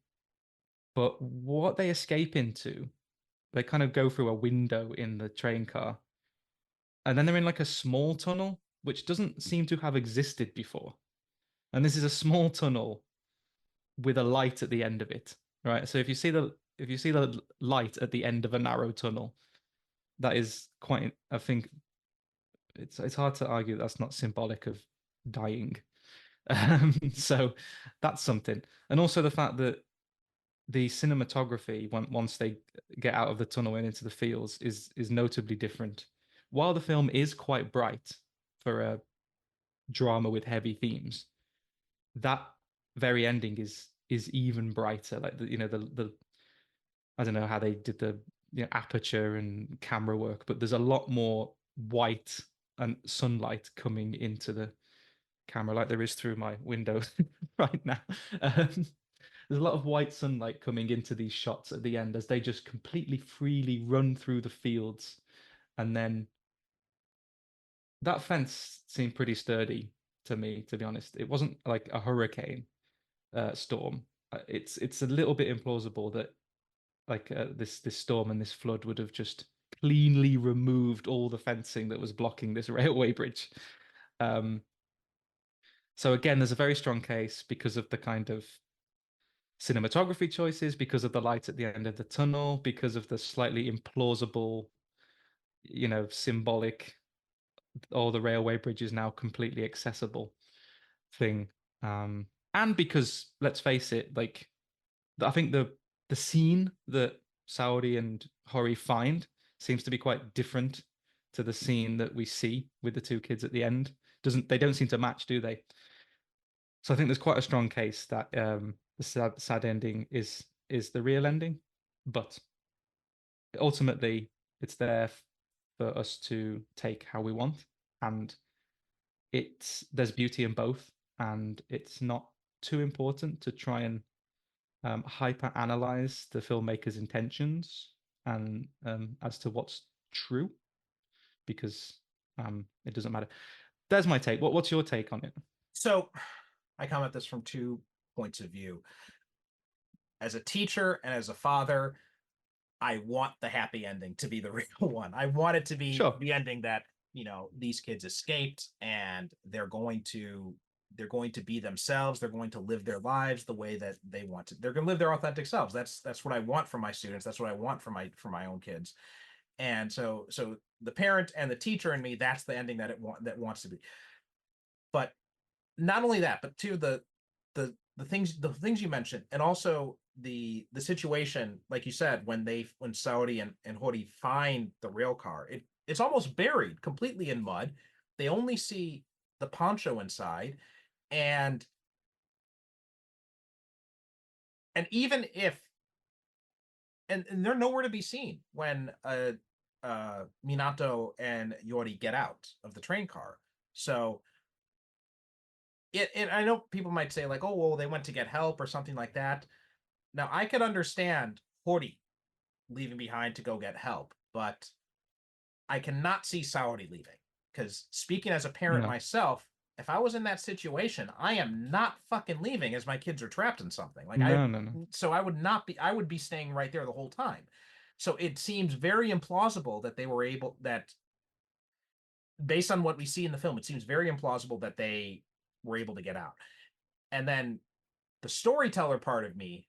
but what they escape into, they kind of go through a window in the train car, and then they're in like a small tunnel which doesn't seem to have existed before. And this is a small tunnel with a light at the end of it, right? So if you see the light at the end of a narrow tunnel, that is quite, I think it's hard to argue that's not symbolic of dying. So that's something. And also the fact that the cinematography, once they get out of the tunnel and into the fields, is notably different. While the film is quite bright for a drama with heavy themes, that very ending is even brighter. Like the I don't know how they did the aperture and camera work, but there's a lot more white and sunlight coming into the camera, like there is through my window right now. There's a lot of white sunlight coming into these shots at the end as they just completely freely run through the fields. And then that fence seemed pretty sturdy to me, to be honest. It wasn't like a hurricane storm. It's a little bit implausible that this storm and this flood would have just cleanly removed all the fencing that was blocking this railway bridge. So again, there's a very strong case because of the kind of cinematography choices, because of the light at the end of the tunnel, because of the slightly implausible, symbolic, all the railway bridge is now completely accessible thing. And because, let's face it, like, I think the scene that Saori and Hori find seems to be quite different to the scene that we see with the two kids at the end. They don't seem to match, do they? So I think there's quite a strong case that the sad ending is the real ending, but ultimately it's there for us to take how we want, and there's beauty in both, and it's not too important to try and hyper analyze the filmmaker's intentions and as to what's true, because it doesn't matter. There's my take. What's your take on it? So I come at this from 2 points of view. As a teacher and as a father, I want the happy ending to be the real one. I want it to be the ending that, these kids escaped and they're going to be themselves. They're going to live their lives the way that they want to. They're going to live their authentic selves. That's what I want for my students. That's what I want for my own kids. And so the parent and the teacher in me, that's the ending that that wants to be. But not only that, but too the things you mentioned, and also the situation, like you said, when Saori and Hori find the rail car, it's almost buried completely in mud. They only see the poncho inside, and even if and they're nowhere to be seen when Minato and Yori get out of the train car. So I know people might say like, oh, well, they went to get help or something like that. Now I could understand Hori leaving behind to go get help, but I cannot see Saori leaving, because speaking as a parent No. myself, if I was in that situation, I am not fucking leaving as my kids are trapped in something. Like No. so I would not be. I would be staying right there the whole time. So it seems very implausible that they were able that, based on what we see in the film, it seems very implausible that they were able to get out. And then the storyteller part of me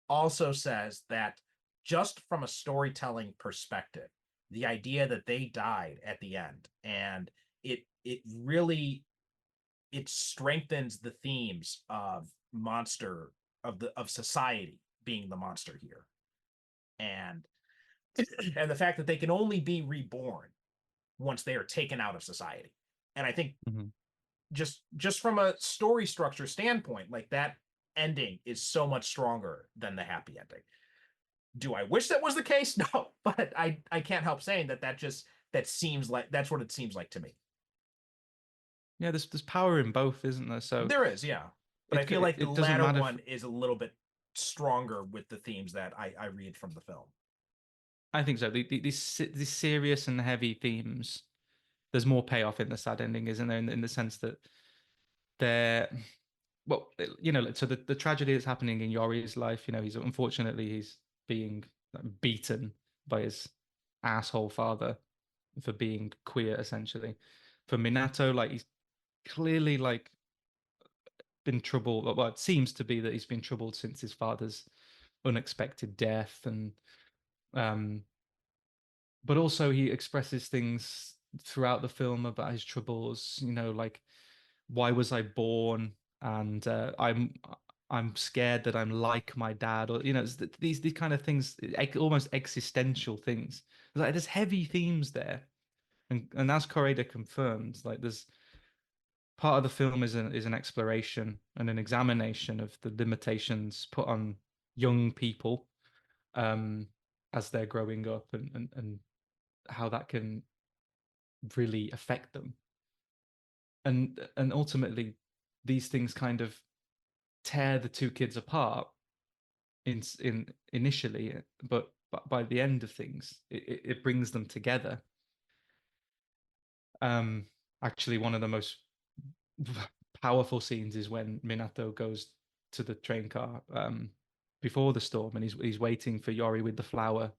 also says that, just from a storytelling perspective, the idea that they died at the end, and it really, it strengthens the themes of society being the monster here, and and the fact that they can only be reborn once they are taken out of society. And I think Mhm. just from a story structure standpoint, like, that ending is so much stronger than the happy ending. Do I wish that was the case? No, but I can't help saying that seems like that's what it seems like to me. Yeah, there's power in both, isn't there? So There is, yeah, but I feel like the it doesn't latter matter. one is a little bit stronger with the themes that I read from the film. I think so. These serious and heavy themes, there's more payoff in the sad ending, isn't there? In the sense that they're, well, so the tragedy that's happening in Yori's life, he's being beaten by his asshole father for being queer, essentially. For Minato, like, he's clearly, like, been troubled. Well, it seems to be that he's been troubled since his father's unexpected death, and um but also he expresses things throughout the film about his troubles, like, why was I born? And I'm scared that I'm like my dad, or it's these kind of things, almost existential things. Like, there's heavy themes there, and as Kore-eda confirmed, like, there's part of the film is an exploration and an examination of the limitations put on young people, um, as they're growing up, and how that can really affect them. And ultimately, these things kind of tear the two kids apart in initially, but by the end of things, it brings them together. Actually, one of the most powerful scenes is when Minato goes to the train car before the storm, and he's waiting for Yori with the flower,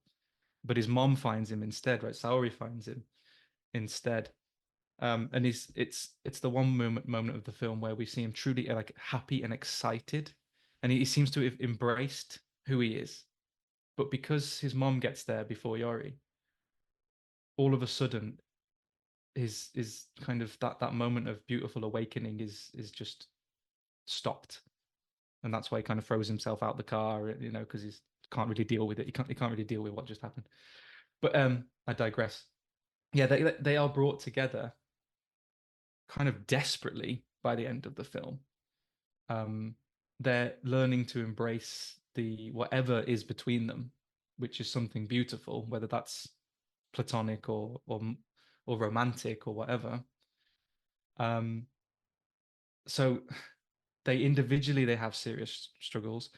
but his mom finds him instead, right? Saori finds him instead. And it's the one moment of the film where we see him truly, like, happy and excited, and he seems to have embraced who he is. But because his mom gets there before Yori, all of a sudden, his kind of that moment of beautiful awakening is just stopped, and that's why he kind of throws himself out the car, because he can't really deal with it. He can't really deal with what just happened. But I digress. Yeah, they are brought together kind of desperately by the end of the film. They're learning to embrace the whatever is between them, which is something beautiful, whether that's platonic or romantic or whatever. So they have serious struggles.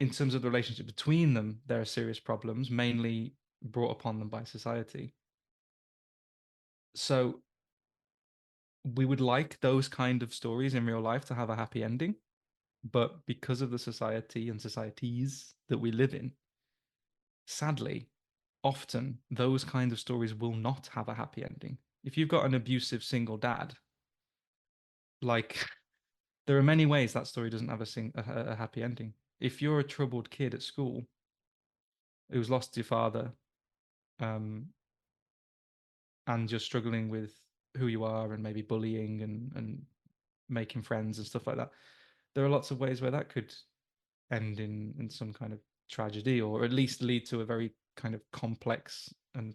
In terms of the relationship between them, there are serious problems, mainly brought upon them by society. So we would like those kind of stories in real life to have a happy ending, but because of the society and societies that we live in, sadly, often those kind of stories will not have a happy ending. If you've got an abusive single dad, like, there are many ways that story doesn't have a happy ending. If you're a troubled kid at school who's lost your father, and you're struggling with who you are, and maybe bullying and making friends and stuff like that, there are lots of ways where that could end in some kind of tragedy, or at least lead to a very kind of complex and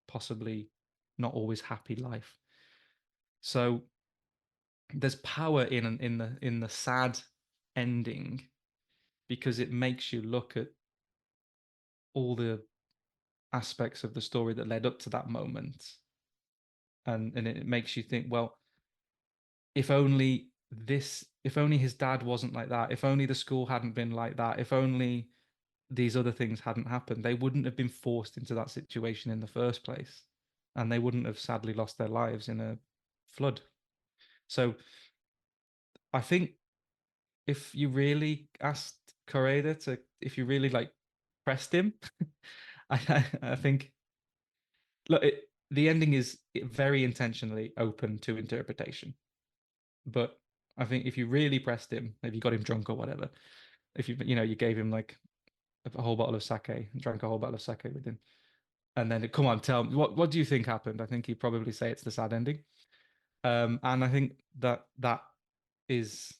possibly not always happy life. So there's power in the sad ending, because it makes you look at all the aspects of the story that led up to that moment, and it makes you think, well, if only his dad wasn't like that, if only the school hadn't been like that, if only these other things hadn't happened, they wouldn't have been forced into that situation in the first place. and they wouldn't have sadly lost their lives in a flood. So I think if you really asked Kore-eda if you really like pressed him, I think, look, the ending is very intentionally open to interpretation. But I think if you really pressed him, if you got him drunk or whatever, if you gave him like a whole bottle of sake, drank a whole bottle of sake with him, and then come on, tell me what do you think happened? I think he'd probably say it's the sad ending. And I think that is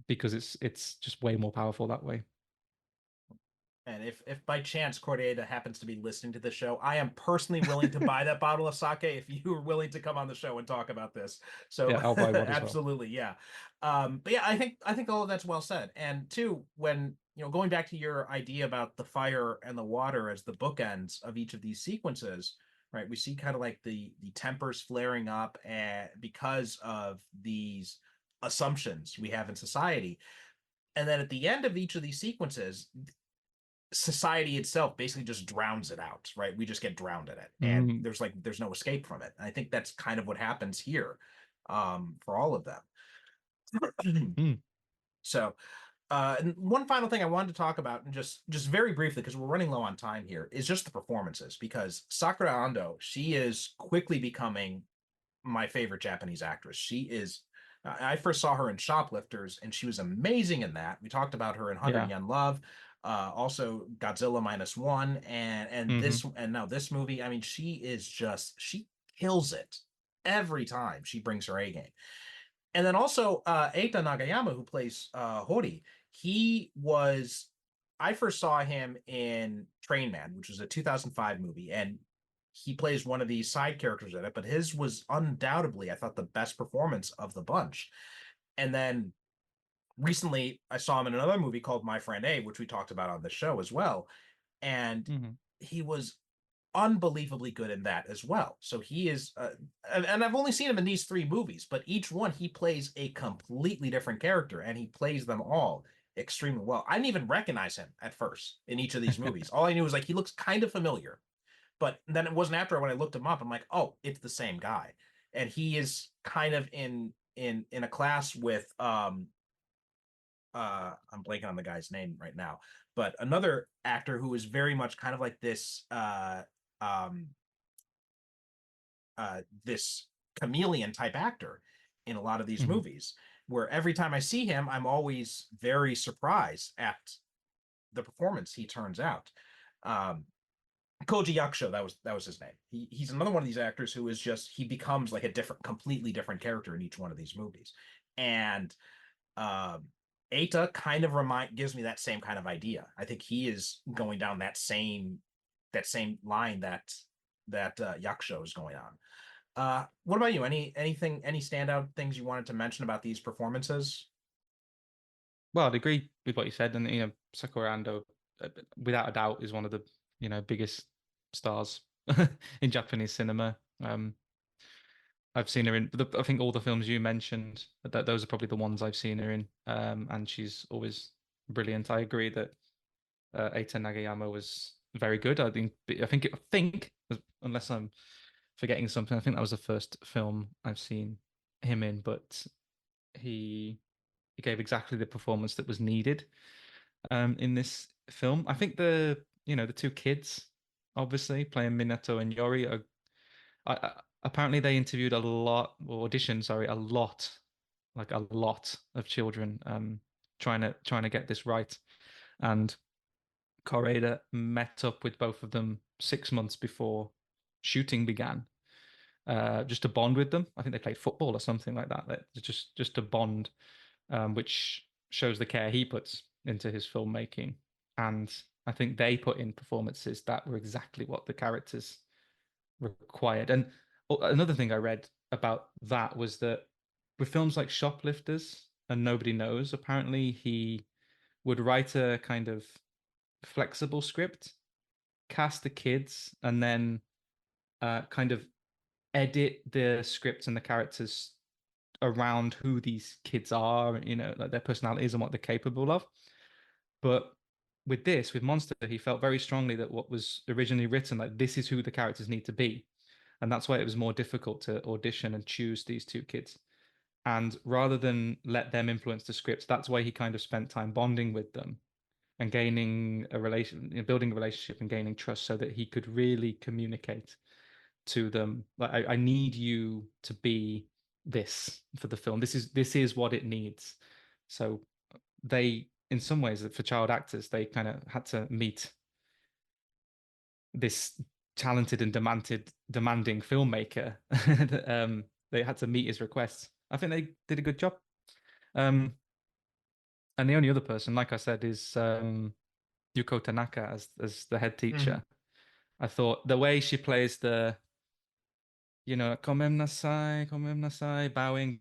because it's just way more powerful that way. And if by chance Kore-eda happens to be listening to the show, I am personally willing to buy that bottle of sake if you are willing to come on the show and talk about this. So yeah, I'll buy one as absolutely, well. Yeah. But yeah, I think all of that's well said. And two, when going back to your idea about the fire and the water as the bookends of each of these sequences, right? We see kind of like the tempers flaring up because of these assumptions we have in society. And then at the end of each of these sequences, society itself basically just drowns it out, right? We just get drowned in it, and there's no escape from it. And I think that's kind of what happens here, for all of them. So and one final thing I wanted to talk about, and just very briefly, because we're running low on time here, is just the performances. Because Sakura Ando, she is quickly becoming my favorite Japanese actress. She is. I first saw her in Shoplifters, and she was amazing in that. We talked about her in 100 Yen Love, also Godzilla -1, and now this movie. I mean, she kills it every time she brings her A game. And then also Eita Nagayama, who plays Hori, I first saw him in Train Man, which was a 2005 movie, and he plays one of these side characters in it, but his was undoubtedly, I thought, the best performance of the bunch. And then recently I saw him in another movie called My Friend A, which we talked about on the show as well. And he was unbelievably good in that as well. So he is, and I've only seen him in these 3 movies, but each one he plays a completely different character, and he plays them all extremely well. I didn't even recognize him at first in each of these movies. All I knew was like, he looks kind of familiar. But then it wasn't after when I looked him up, I'm like, oh, it's the same guy. And he is kind of in a class with I'm blanking on the guy's name right now, but another actor who is very much kind of like this this chameleon type actor in a lot of these movies, where every time I see him, I'm always very surprised at the performance he turns out. Koji Yakusho, that was his name. He's another one of these actors who is just, he becomes like a completely different character in each one of these movies. And Eita kind of gives me that same kind of idea. I think he is going down that same line that Yakusho is going on. What about you? Any standout things you wanted to mention about these performances? Well, I'd agree with what you said, and Sakura Ando, without a doubt, is one of the biggest stars in Japanese cinema. I've seen her in, I think, all the films you mentioned. Those are probably the ones I've seen her in, and she's always brilliant. I agree that Eita Nagayama was very good. I think, unless I'm forgetting something, I think that was the first film I've seen him in, but he gave exactly the performance that was needed in this film. I think the 2 kids, obviously playing Minato and Yori, apparently they interviewed a lot of children, trying to get this right. And Kore-eda met up with both of them 6 months before shooting began, just to bond with them. I think they played football or something like that. Just to bond, which shows the care he puts into his filmmaking. And I think they put in performances that were exactly what the characters required. And another thing I read about that was that with films like Shoplifters and Nobody Knows, apparently he would write a kind of flexible script, cast the kids, and then kind of edit the scripts and the characters around who these kids are, like their personalities and what they're capable of. But with Monster, he felt very strongly that what was originally written, like, this is who the characters need to be. And that's why it was more difficult to audition and choose these two kids. And rather than let them influence the scripts, that's why he kind of spent time bonding with them and gaining a building a relationship and gaining trust, so that he could really communicate to them, like, I need you to be this for the film. This is what it needs. So they, in some ways, for child actors, they kind of had to meet this talented and demanding filmmaker. They had to meet his requests. I think they did a good job. And the only other person, like I said, is Yuko Tanaka as the head teacher. I thought the way she plays the, komem nasai,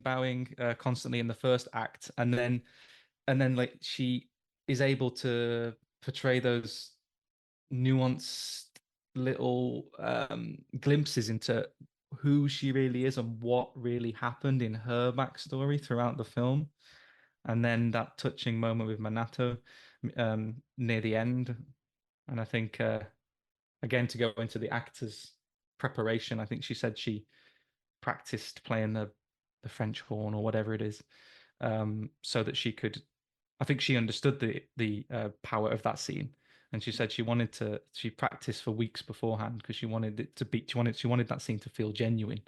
bowing constantly in the first act, and then like she is able to portray those nuanced little glimpses into who she really is and what really happened in her backstory throughout the film. And then that touching moment with Minato near the end. And I think, again, to go into the actor's preparation, I think she said she practiced playing the French horn or whatever it is, so that she could, I think she understood the power of that scene. And she said she practiced for weeks beforehand because she wanted it to be, she wanted that scene to feel genuine.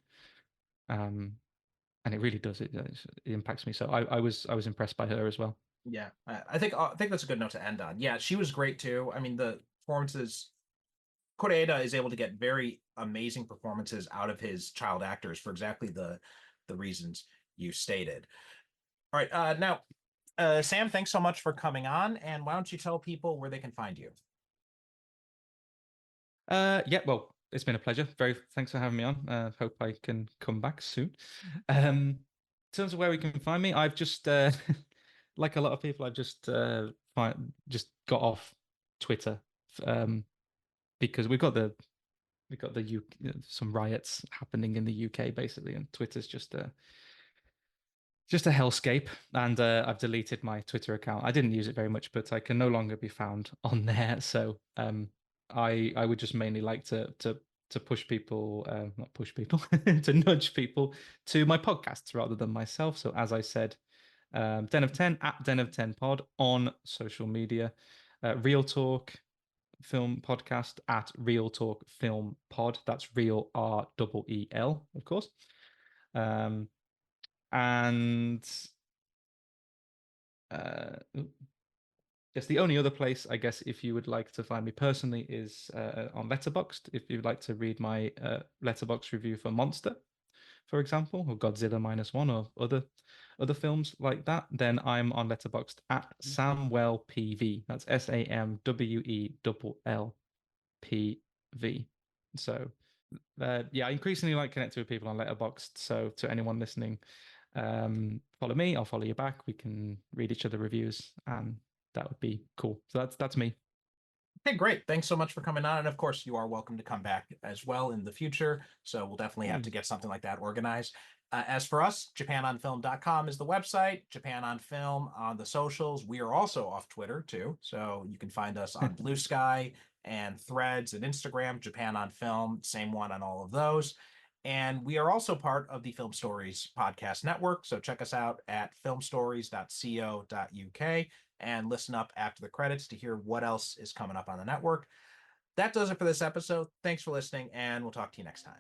And it really does. It impacts me. So I was impressed by her as well. Yeah, I think that's a good note to end on. Yeah, she was great too. I mean, the performances, Kore-eda is able to get very amazing performances out of his child actors for exactly the reasons you stated. All right, now, Sam, thanks so much for coming on. And why don't you tell people where they can find you? Yeah, well, it's been a pleasure. Thanks for having me on. Hope I can come back soon. In terms of where we can find me, I've just like a lot of people, I've just got off Twitter because we've got some riots happening in the UK basically, and Twitter's just a hellscape. And I've deleted my Twitter account. I didn't use it very much, but I can no longer be found on there. So I would just mainly like to push people, not push people, to nudge people to my podcasts rather than myself. So as I said, Den of 10 at Den of 10 Pod on social media, Real Talk Film Podcast at Real Talk Film Pod. That's Real REEL, of course. And yes, the only other place, I guess, if you would like to find me personally is on Letterboxd. If you'd like to read my Letterboxd review for Monster, for example, or Godzilla -1, or other films like that, then I'm on Letterboxd at SamwellPV. That's SAMWELLPV. So yeah, I increasingly like connecting with people on Letterboxd. So to anyone listening, follow me, I'll follow you back. We can read each other reviews, and that would be cool. So that's me. Okay, great. Thanks so much for coming on. And of course, you are welcome to come back as well in the future. So we'll definitely have to get something like that organized. As for us, JapanOnFilm.com is the website, Japan on Film on the socials. We are also off Twitter too. So you can find us on Blue Sky and Threads and Instagram, Japan on Film, same one on all of those. And we are also part of the Film Stories podcast network. So check us out at filmstories.co.uk and listen up after the credits to hear what else is coming up on the network. That does it for this episode. Thanks for listening, and we'll talk to you next time.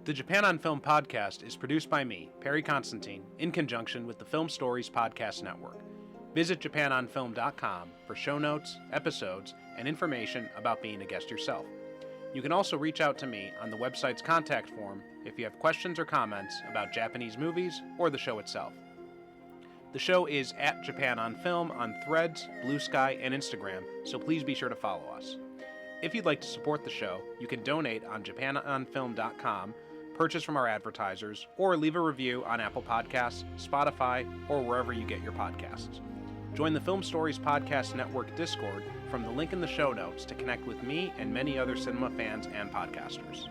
The Japan on Film podcast is produced by me, Perry Constantine, in conjunction with the Film Stories Podcast Network. Visit JapanOnFilm.com for show notes, episodes, and information about being a guest yourself. You can also reach out to me on the website's contact form if you have questions or comments about Japanese movies or the show itself. The show is at Japan on Film on Threads, Blue Sky, and Instagram, so please be sure to follow us. If you'd like to support the show, you can donate on JapanOnFilm.com, purchase from our advertisers, or leave a review on Apple Podcasts, Spotify, or wherever you get your podcasts. Join the Film Stories Podcast Network Discord from the link in the show notes to connect with me and many other cinema fans and podcasters.